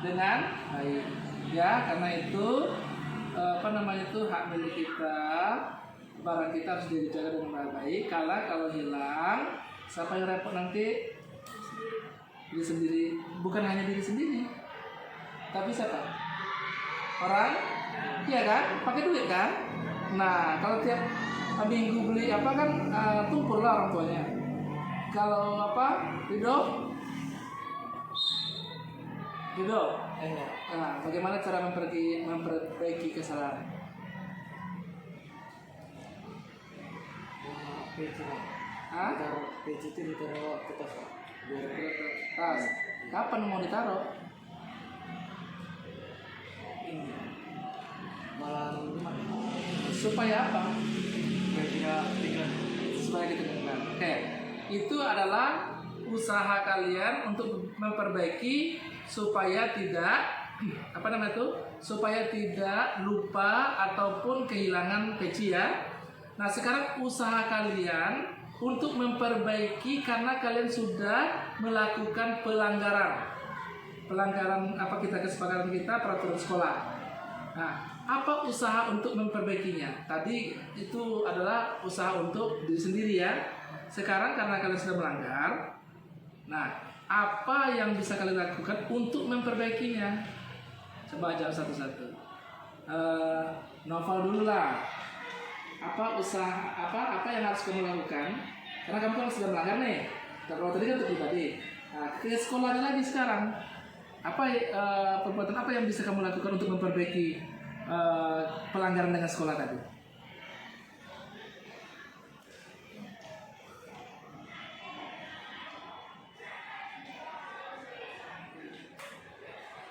dengan baik. Ya, karena itu hak milik kita. Barang kita harus dijaga dengan baik. Kalau hilang, siapa yang repot nanti? Diri sendiri. Bukan hanya diri sendiri, tapi siapa? Orang, iya kan? Pakai duit kan? Nah, kalau tiap minggu beli tumpul lah orang tuanya. Kalau Rido? Nah, bagaimana cara memperbaiki kesalahan? PC itu ditaruh ke tas, Pak. Tas. Kapan mau ditaruh? Ini malam gimana? Supaya apa? Supaya kita dengar. Oke. Itu adalah usaha kalian untuk memperbaiki supaya tidak supaya tidak lupa ataupun kehilangan peci ya. Nah, sekarang usaha kalian untuk memperbaiki karena kalian sudah melakukan pelanggaran kesepakatan kita peraturan sekolah. Nah, apa usaha untuk memperbaikinya? Tadi itu adalah usaha untuk diri sendiri ya. Sekarang karena kalian sudah melanggar, nah apa yang bisa kalian lakukan untuk memperbaikinya? Coba jawab satu-satu. Noval dulu lah. Apa yang harus kamu lakukan? Karena kamu kan sudah melanggar nih. Kalau tadi kan untuk pribadi. Nah, ke sekolahnya lagi sekarang. Perbuatan apa yang bisa kamu lakukan untuk memperbaiki pelanggaran dengan sekolah tadi?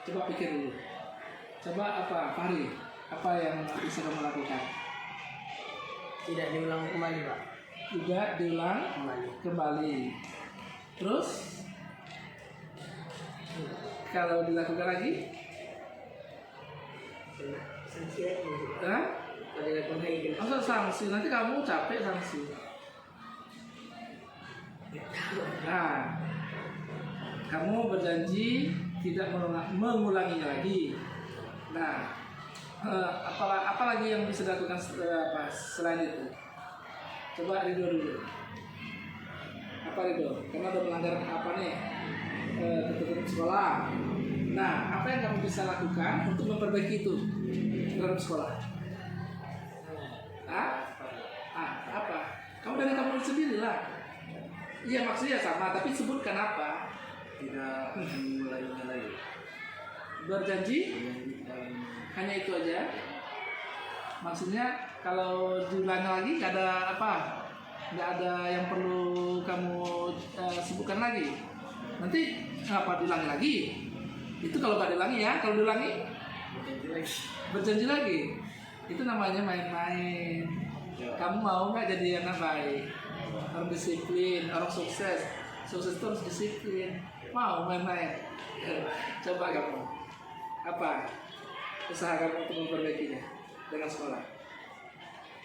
Coba pikir dulu. Coba Fahri? Apa yang bisa kamu lakukan? Tidak diulang kembali, Pak. Tidak diulang kembali. Terus kalau dilakukan lagi? Sanksi aja. Hah? Kalau dilakukan lagi. Masa sanksi? Nanti kamu capek sanksi. Nah, kamu berjanji tidak mengulanginya lagi. Nah, apa lagi yang bisa dilakukan selain itu? Coba Rido dulu. Apa Rido? Karena ada pelanggaran apa nih? Ketentuan sekolah. Nah, apa yang kamu bisa lakukan untuk memperbaiki itu dalam sekolah? Apa? Kamu dari kamu sendiri lah. Iya, maksudnya sama, tapi sebutkan apa? Tidak mengulanginya lagi. Berjanji? Hanya itu aja. Maksudnya kalau diulangi lagi nggak ada yang perlu kamu sebutkan lagi. Nanti kenapa diulangi lagi? Itu kalau nggak diulangi ya. Kalau diulangi Berjanji lagi. Itu namanya main-main. Kamu mau nggak jadi anak baik, orang disiplin, orang sukses? Sukses itu harus disiplin. Mau main-main? Coba kamu. Apa? Usaha kamu untuk memperbaikinya dengan sekolah.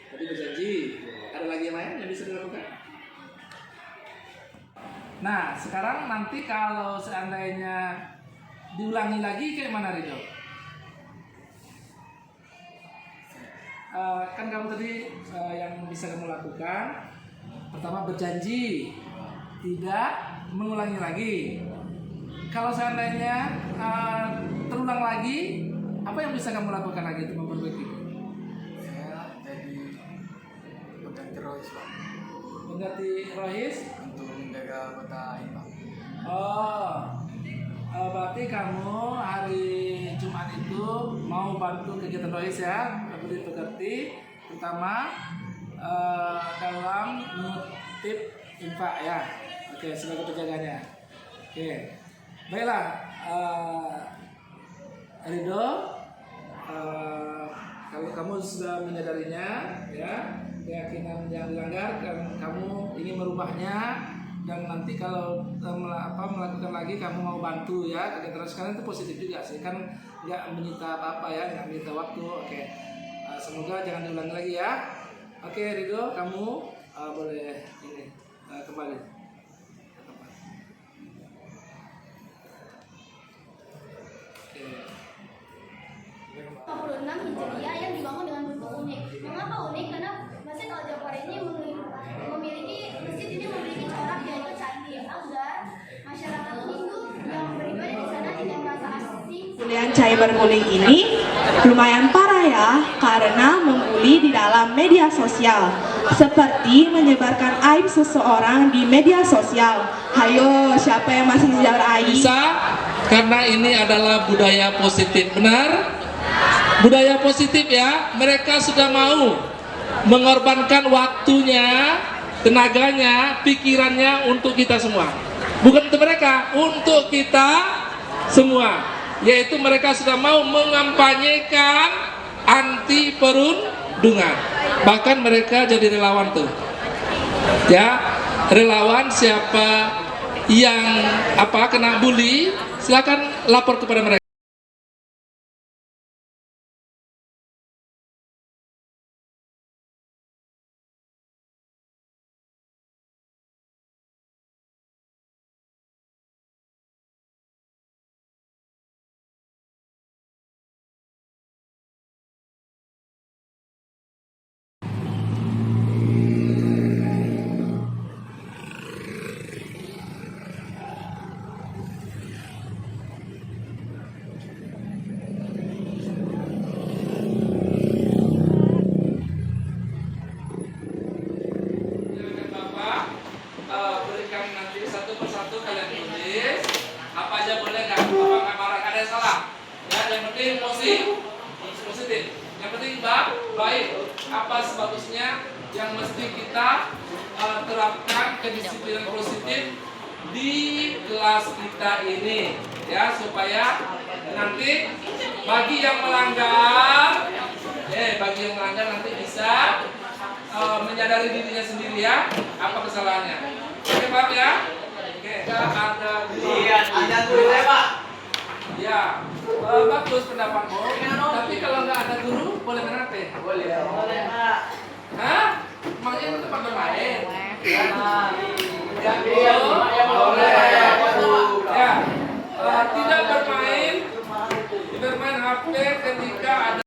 Tadi berjanji. Ada lagi yang lain yang bisa dilakukan? Nah, sekarang nanti kalau seandainya diulangi lagi kayak mana, Ridho? Kan kamu tadi yang bisa kamu lakukan, pertama berjanji tidak mengulangi lagi. Kalau seandainya terulang lagi, apa yang bisa kamu lakukan lagi untuk memperbaiki? Saya jadi pengganti rohis, Pak. Pengganti rohis? Untuk menjaga kota IPA. Oh, berarti kamu hari Jumat itu mau bantu kegiatan rohis ya, pekerti, terutama dalam mengutip infak ya. Oke, sebagai penjaganya. Oke, baiklah, Ridho, kalau kamu sudah menyadarinya, ya keyakinan yang dilanggar, kamu ingin merubahnya. Dan nanti kalau melakukan lagi kamu mau bantu ya kegiatan sekarang itu positif juga sih, kan nggak menyita apa ya, nggak menyita waktu. Oke, semoga jangan diulangi lagi ya. Oke, Ridho, kamu boleh ini kembali. Oke. 56 Hijriah yang dibangun dengan bentuk unik. Mengapa unik? Karena Masjid Al Jafar ini memiliki masjid ini memiliki corak yaitu candi agar masyarakat Hindu yang beribadah di sana tidak merasa asing. Bulian cyberbullying ini lumayan parah ya, karena membuli di dalam media sosial, seperti menyebarkan aib seseorang di media sosial. Hayo, siapa yang masih sejar aib? Bisa, karena ini adalah budaya positif, benar? Budaya positif ya, mereka sudah mau mengorbankan waktunya, tenaganya, pikirannya untuk kita semua. Bukan untuk mereka, untuk kita semua. Yaitu mereka sudah mau mengampanyekan anti perundungan. Bahkan mereka jadi relawan tuh. Ya, relawan siapa yang kena bully, silakan lapor kepada mereka. Positif. Yang penting baik. Apa sebagusnya yang mesti kita terapkan kedisiplinan positif di kelas kita ini, ya, supaya nanti bagi yang melanggar nanti bisa menyadari dirinya sendiri ya apa kesalahannya. Oke, Pak ya. Oke, ada ada guru Pak. Ya, bagus pendapatmu. Tapi kalau nggak ada guru, boleh main HP? Boleh. Boleh, Pak. Hah? Makanya itu tempat bermain. Ya, boleh. Ya, tidak bermain HP ketika ada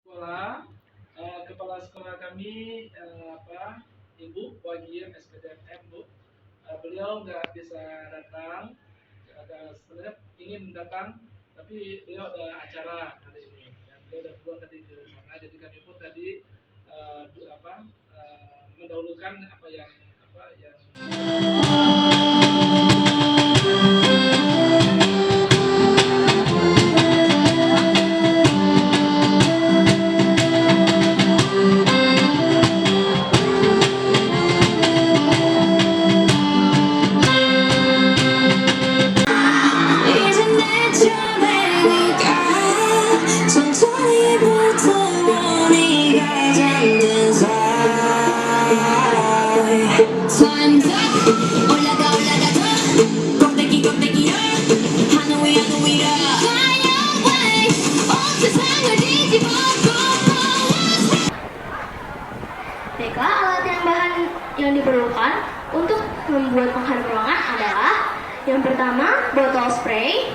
sekolah. Kepala sekolah kami Ibu Wagiem SPDM Bu, beliau nggak bisa datang, sebenarnya ingin datang tapi beliau ada acara hari ini dan beliau udah keluar tadi ke sana, jadi kami pun tadi mendahulukan apa yang Yang pertama, botol spray,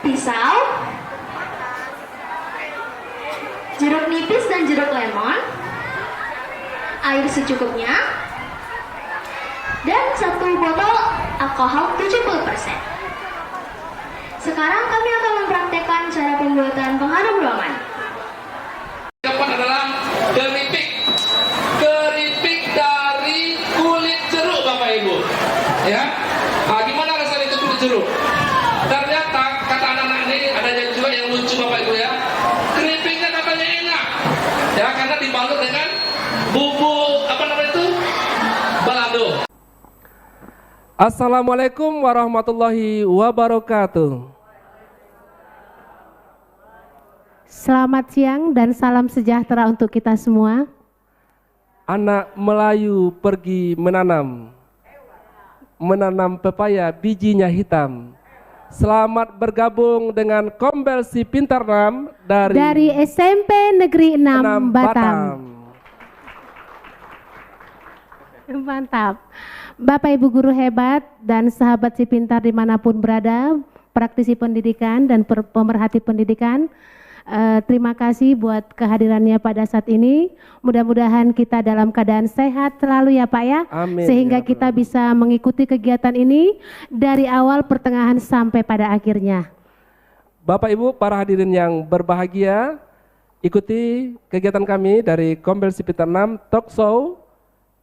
pisau, jeruk nipis dan jeruk lemon, air secukupnya, dan 1 botol alkohol 70%. Sekarang kami akan mempraktekkan cara pembuatan pengharum ruangan. Keempat adalah keripik. Keripik dari kulit jeruk Bapak Ibu. Ya. Gimana rasanya itu kulit jeruk? Ternyata kata anak-anak ini ada juga yang lucu Bapak Ibu ya. Keripiknya katanya enak. Ya, karena dibalut dengan bumbu balado. Assalamualaikum warahmatullahi wabarakatuh. Selamat siang dan salam sejahtera untuk kita semua. Anak Melayu pergi menanam pepaya bijinya hitam. Selamat bergabung dengan Kombel Si Pintar 6 dari SMP Negeri 6 Batam. Mantap. Bapak Ibu guru hebat dan sahabat Si Pintar dimanapun berada, praktisi pendidikan dan pemerhati pendidikan, terima kasih buat kehadirannya pada saat ini. Mudah-mudahan kita dalam keadaan sehat selalu ya Pak ya. Amin, sehingga ya kita bisa mengikuti kegiatan ini dari awal pertengahan sampai pada akhirnya. Bapak Ibu para hadirin yang berbahagia, ikuti kegiatan kami dari Kombel Si Pintar 6 Talk Show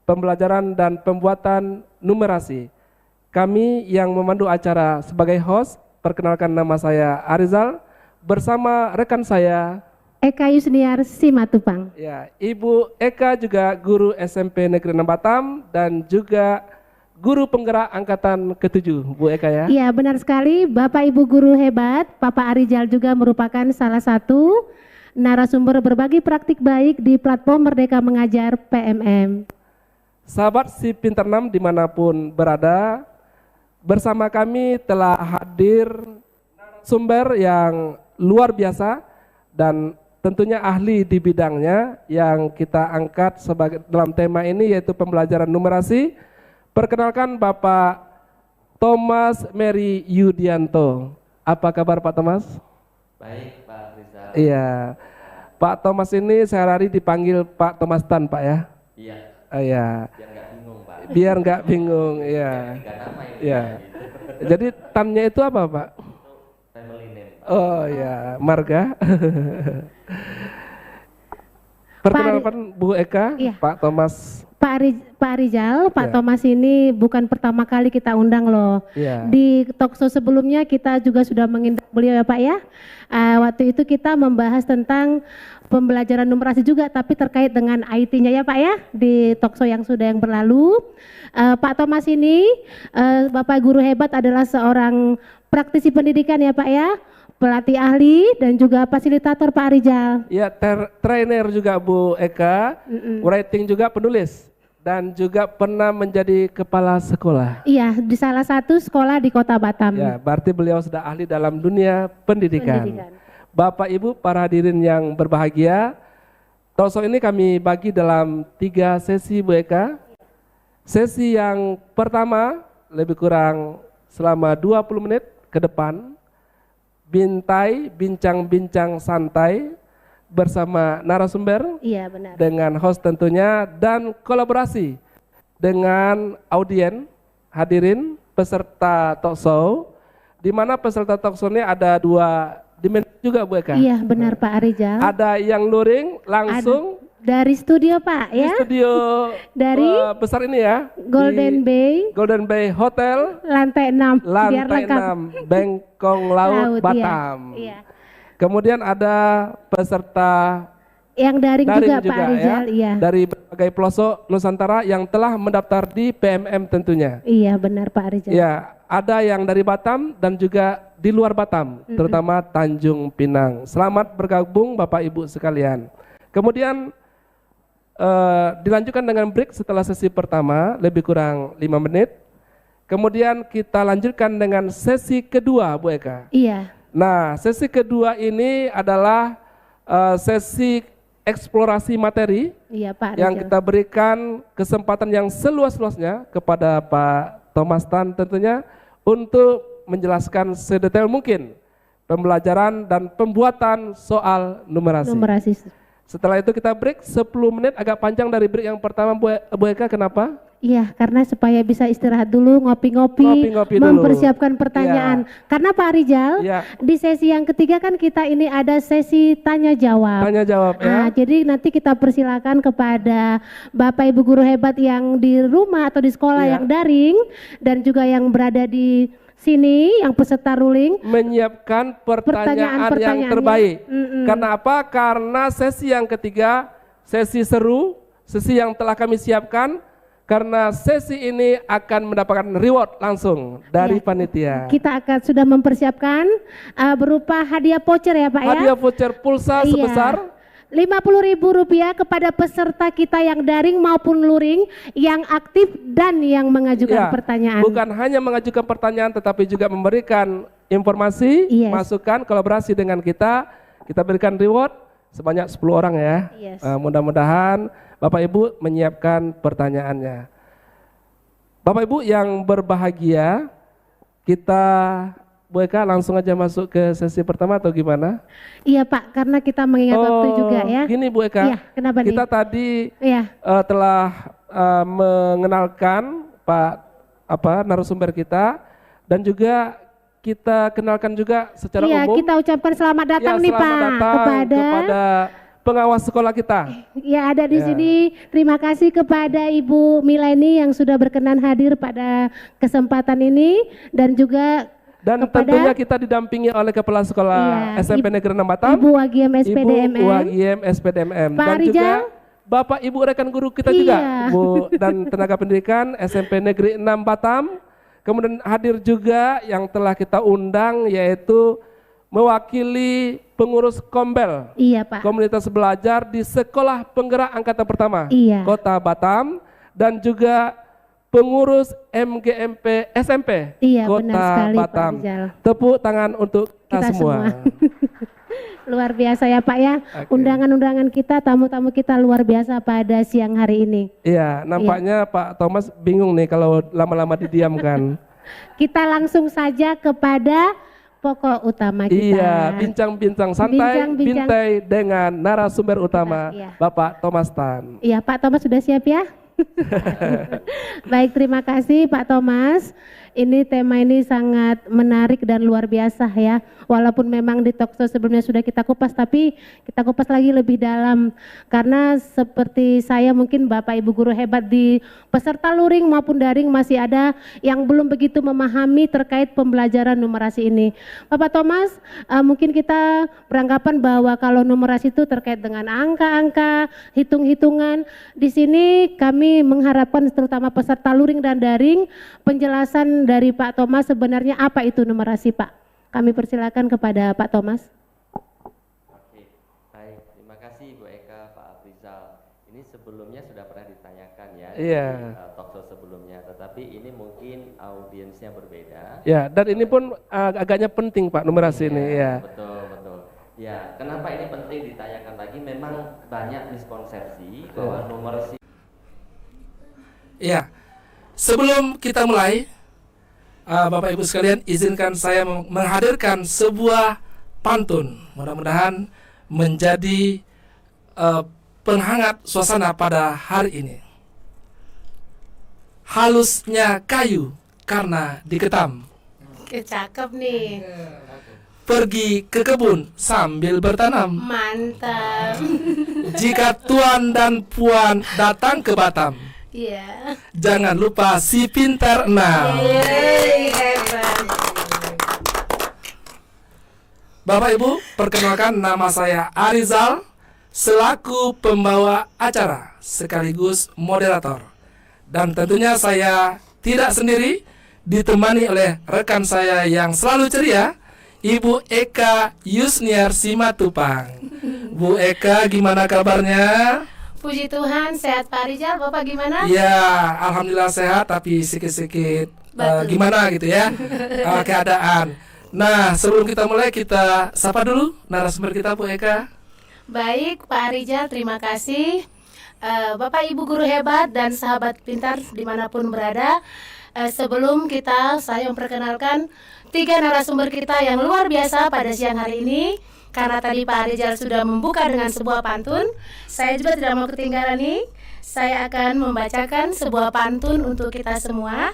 Pembelajaran dan Pembuatan Numerasi. Kami yang memandu acara sebagai host, perkenalkan nama saya Arizal bersama rekan saya Eka Yusniar Simatupang. Ya, Ibu Eka juga guru SMP Negeri 6 Batam dan juga guru penggerak angkatan ke-7, Bu Eka ya. Iya, benar sekali. Bapak Ibu guru hebat, Bapak Arizal juga merupakan salah satu narasumber berbagi praktik baik di platform Merdeka Mengajar PMM. Sahabat Si Pintar 6 dimanapun berada, bersama kami telah hadir sumber yang luar biasa dan tentunya ahli di bidangnya yang kita angkat sebagai dalam tema ini, yaitu pembelajaran numerasi. Perkenalkan Bapak Thomas Mary Yudianto. Apa kabar Pak Thomas? Baik Pak Rizal. Iya, Pak Thomas ini sehari-hari dipanggil Pak Thomas Tan Pak ya? Iya. Iya. Biar nggak bingung Pak. Biar nggak bingung, iya. Iya. Jadi tannya itu apa Pak? Family name. Oh ya, marga. Perkenalkan Bu Eka, Iya. Pak Thomas. Pak Rizal, Pak Ya. Thomas ini bukan pertama kali kita undang loh. Ya. Di talkshow sebelumnya kita juga sudah mengundang beliau ya Pak ya. Waktu itu kita membahas tentang pembelajaran numerasi juga, tapi terkait dengan IT-nya ya Pak ya, di talkshow yang berlalu. Pak Thomas ini, Bapak guru hebat, adalah seorang praktisi pendidikan ya Pak ya, pelatih ahli dan juga fasilitator Pak Rizal. Ya, trainer juga Bu Eka, writing juga penulis dan juga pernah menjadi kepala sekolah. Iya, di salah satu sekolah di Kota Batam. Ya, berarti beliau sudah ahli dalam dunia pendidikan. Bapak Ibu para hadirin yang berbahagia, talkshow ini kami bagi dalam 3 sesi Bu Eka. Sesi yang pertama lebih kurang selama 20 menit ke depan, bincang-bincang santai bersama narasumber. Iya, benar. Dengan host tentunya dan kolaborasi dengan audien, hadirin, peserta talkshow, di mana peserta talkshow ini ada 2 dimensi juga Bu Eka. Iya, benar Pak Rizal. Ada yang luring langsung dari studio Pak ya. Studio dari besar ini ya. Golden Bay Hotel. Lantai 6. Lantai 6 Bengkong Laut Batam. Iya. Kemudian ada peserta yang daring juga Pak Rizal, ya, iya. dari berbagai pelosok Nusantara yang telah mendaftar di PMM tentunya. Iya, benar Pak Rizal. Ya, ada yang dari Batam dan juga di luar Batam, terutama Tanjung Pinang. Selamat bergabung Bapak Ibu sekalian. Kemudian dilanjutkan dengan break setelah sesi pertama lebih kurang 5 menit. Kemudian kita lanjutkan dengan sesi kedua Bu Eka. Iya. Nah, sesi kedua ini adalah sesi eksplorasi materi Iya Pak yang Rizal. kita berikan kesempatan yang seluas-luasnya kepada Pak Thomas Tan tentunya untuk menjelaskan sedetail mungkin pembelajaran dan pembuatan soal numerasi. Numerasi. Setelah itu kita break 10 menit, agak panjang dari break yang pertama. Bu Eka, kenapa? Iya, karena supaya bisa istirahat dulu, ngopi-ngopi, Ngopi-ngopi dulu. mempersiapkan pertanyaan. Karena Pak Rizal, Iya. di sesi yang ketiga kan kita ini ada sesi tanya jawab. Tanya jawab ya. Jadi nanti kita persilakan kepada Bapak Ibu guru hebat yang di rumah atau di sekolah Iya. yang daring dan juga yang berada di sini yang peserta ruling Menyiapkan pertanyaan yang Pertanyaan-pertanyaannya. terbaik. Mm-mm. Karena apa? Karena sesi yang ketiga, sesi seru, sesi yang telah kami siapkan. Karena sesi ini akan mendapatkan reward langsung dari panitia. kita akan sudah mempersiapkan berupa hadiah voucher ya Pak ya. Hadiah voucher pulsa Iya. sebesar Rp50.000 kepada peserta kita yang daring maupun luring yang aktif dan yang mengajukan Ya, pertanyaan. bukan hanya mengajukan pertanyaan tetapi juga memberikan informasi, Yes. masukan, kolaborasi dengan kita. Kita berikan reward sebanyak 10 orang ya. Yes. Mudah-mudahan Bapak Ibu menyiapkan pertanyaannya. Bapak Ibu yang berbahagia, kita Bu Eka langsung aja masuk ke sesi pertama atau gimana? Iya Pak, karena kita mengingat waktu juga ya. Gini Bu Eka, Iya, kenapa nih? kita tadi Iya. telah mengenalkan narasumber kita dan juga kita kenalkan juga secara Iya, umum. kita ucapkan selamat datang nih selamat Pak datang kepada pengawas sekolah kita. Ya ada di Ya. sini. Terima kasih kepada Ibu Mileni yang sudah berkenan hadir pada kesempatan ini dan juga Dan kepada tentunya kita didampingi oleh Kepala Sekolah Iya, SMP Negeri 6 Batam, Ibu Wagiem SPDMM. Ibu Wagiem SPDMM, Pak dan Rijal. juga Bapak Ibu rekan guru kita Iya. juga, Bu dan tenaga pendidikan SMP Negeri 6 Batam. Kemudian hadir juga yang telah kita undang yaitu mewakili pengurus Kombel, Iya Pak. komunitas belajar di Sekolah Penggerak Angkatan Pertama, Iya. Kota Batam, dan juga pengurus MGMP SMP, Iya, Kota benar sekali, Pak Batam. Rizal. Tepuk tangan untuk kita, Kita semua. Luar biasa ya Pak ya. Undangan-undangan kita, tamu-tamu kita luar biasa pada siang hari ini. Iya, nampaknya Pak Thomas bingung nih kalau lama-lama didiamkan. Kita langsung saja kepada pokok utama kita. Iya, bincang-bincang santai, Bincang-bincang. bintai dengan narasumber utama Iya. Bapak Thomas Tan. Iya Pak Thomas sudah siap ya? Baik, terima kasih Pak Thomas. Ini tema ini sangat menarik dan luar biasa ya. Walaupun memang di talkshow sebelumnya sudah kita kupas, tapi kita kupas lagi lebih dalam. Karena seperti saya mungkin Bapak Ibu guru hebat di peserta luring maupun daring masih ada yang belum begitu memahami terkait pembelajaran numerasi ini. Bapak Thomas, mungkin kita beranggapan bahwa kalau numerasi itu terkait dengan angka-angka, hitung-hitungan. Di sini kami mengharapkan terutama peserta luring dan daring penjelasan dari Pak Thomas sebenarnya apa itu numerasi Pak. Kami persilakan kepada Pak Thomas. Oke, baik. Terima kasih Bu Eka, Pak Afrizal. Ini sebelumnya sudah pernah ditanyakan ya Iya. di talkshow sebelumnya, tetapi ini mungkin audiensnya berbeda. Ya, dan ini pun agaknya penting Pak numerasi ini ya. Betul, betul. Ya, kenapa ini penting ditanyakan lagi? Memang banyak miskonsepsi bahwa numerasi. Ya, sebelum kita mulai, Bapak Ibu sekalian, izinkan saya menghadirkan sebuah pantun. Mudah-mudahan menjadi penghangat suasana pada hari ini. Halusnya kayu karena diketam. Cakep nih. Pergi ke kebun sambil bertanam. Mantap. Jika tuan dan puan datang ke Batam, Iya. jangan lupa si pintar 6. Yeay, hebat. Bapak Ibu, perkenalkan nama saya Arizal selaku pembawa acara sekaligus moderator. Dan tentunya saya tidak sendiri, ditemani oleh rekan saya yang selalu ceria, Ibu Eka Yusniar Simatupang. Bu Eka, gimana kabarnya? Puji Tuhan, sehat Pak Rizal. Bapak gimana? Ya, alhamdulillah sehat, tapi sedikit-sedikit gimana gitu ya keadaan. Nah, sebelum kita mulai, kita sapa dulu narasumber kita Bu Eka. Baik, Pak Rizal, terima kasih. Bapak Ibu guru hebat dan sahabat pintar dimanapun berada, sebelum saya memperkenalkan 3 narasumber kita yang luar biasa pada siang hari ini. Karena tadi Pak Rizal sudah membuka dengan sebuah pantun, saya juga tidak mau ketinggalan nih. Saya akan membacakan sebuah pantun untuk kita semua.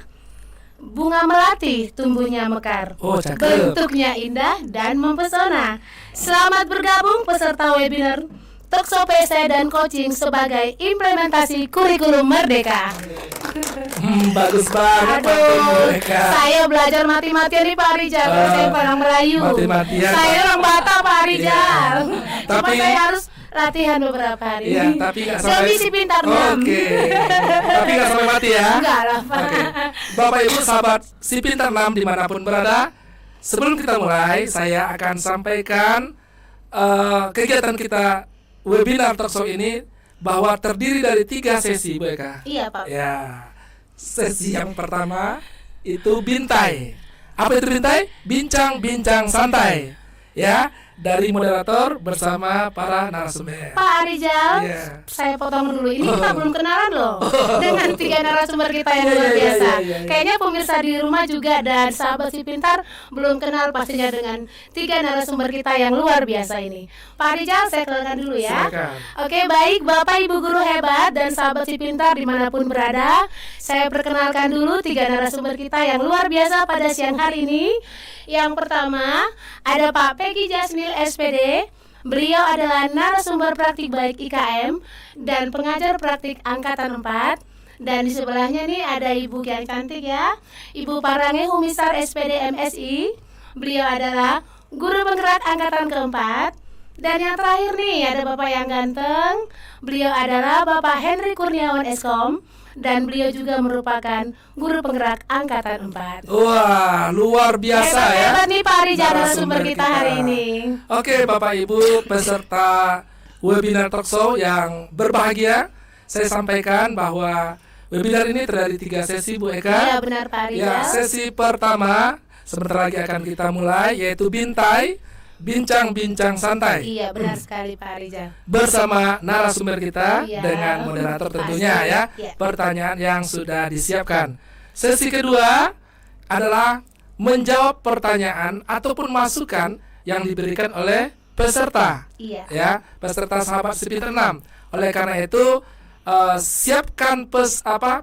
Bunga melati tumbuhnya mekar, bentuknya indah dan mempesona. Selamat bergabung peserta webinar Talkshow PC dan coaching sebagai implementasi kurikulum Merdeka. Bagus banget. Aduh, saya belajar mati-matian nih Pak Rizal. Saya orang Melayu. Saya orang Batak Pak Rizal. Cuma saya harus latihan beberapa hari. Iya, tapi nggak sampai. Si pintar 6. Oke. Tapi nggak sampai mati ya. Enggak lah Pak. Oke. Bapak Ibu sahabat si pintar 6 dimanapun berada, sebelum kita mulai, saya akan sampaikan kegiatan kita webinar Talkshow ini bahwa terdiri dari 3 sesi, Bu Eka. Iya Pak. Ya. Sesi yang pertama itu bintai. Apa itu bintai? Bincang-bincang santai. Ya, dari moderator bersama para narasumber. Pak Rizal, saya potong dulu. Ini kita belum kenalan loh dengan 3 narasumber kita yang luar biasa. Kayaknya pemirsa di rumah juga dan sahabat si pintar belum kenal pastinya dengan 3 narasumber kita yang luar biasa ini. Pak Rizal, saya kenalkan dulu ya. Oke, baik Bapak Ibu guru hebat dan sahabat si pintar dimanapun berada, saya perkenalkan dulu 3 narasumber kita yang luar biasa pada siang hari ini. Yang pertama ada Pak Peggy Jasmil SPD. Beliau adalah narasumber praktik baik IKM dan pengajar praktik angkatan 4. Dan di sebelahnya nih ada Ibu yang cantik ya, Ibu Parange Humisar SPD MSI. Beliau adalah guru penggerak angkatan keempat. Dan yang terakhir nih ada Bapak yang ganteng. Beliau adalah Bapak Henry Kurniawan Eskom. Dan beliau juga merupakan guru penggerak angkatan 4. Wah, luar biasa ya. Hebat nih Pak Rizal narasumber kita hari ini. Oke, Bapak Ibu peserta webinar Talkshow yang berbahagia, saya sampaikan bahwa webinar ini terdiri 3 sesi, Bu Eka. Iya, benar Pak Rizal. Ya, sesi pertama sebentar lagi akan kita mulai, yaitu bintai, bincang-bincang santai. Iya, benar sekali Pak Rizal. Bersama narasumber kita dengan moderator tentunya ya. Pertanyaan yang sudah disiapkan. Sesi kedua adalah menjawab pertanyaan ataupun masukan yang diberikan oleh peserta. Iya. Ya, peserta sahabat si pintar 6. Oleh karena itu siapkan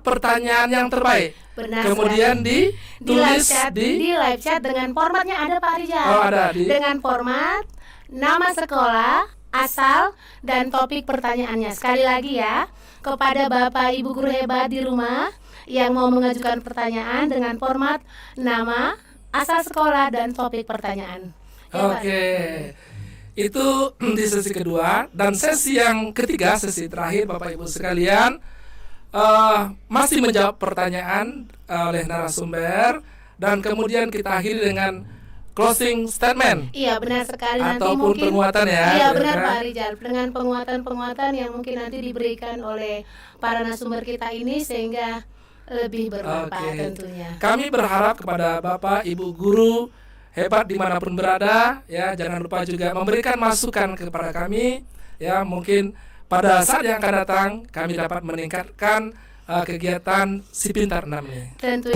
pertanyaan yang terbaik. Benar, kemudian ditulis di live chat dengan formatnya ada Pak Rizal. Oh, ada dengan format nama sekolah, asal dan topik pertanyaannya. Sekali lagi ya, kepada Bapak Ibu guru hebat di rumah yang mau mengajukan pertanyaan dengan format nama, asal sekolah dan topik pertanyaan. Ya, Oke. Itu di sesi kedua. Dan sesi yang ketiga, sesi terakhir Bapak Ibu sekalian, masih menjawab pertanyaan oleh narasumber. Dan kemudian kita akhiri dengan closing statement. Iya, benar sekali. Nanti ataupun mungkin penguatan ya. Iya, benar Pak Rizal. Dengan penguatan-penguatan yang mungkin nanti diberikan oleh para narasumber kita ini sehingga lebih bermanfaat tentunya. Kami berharap kepada Bapak Ibu guru hebat dimanapun berada ya, jangan lupa juga memberikan masukan kepada kami ya, mungkin pada saat yang akan datang kami dapat meningkatkan kegiatan si pintar 6 ini. Tentu.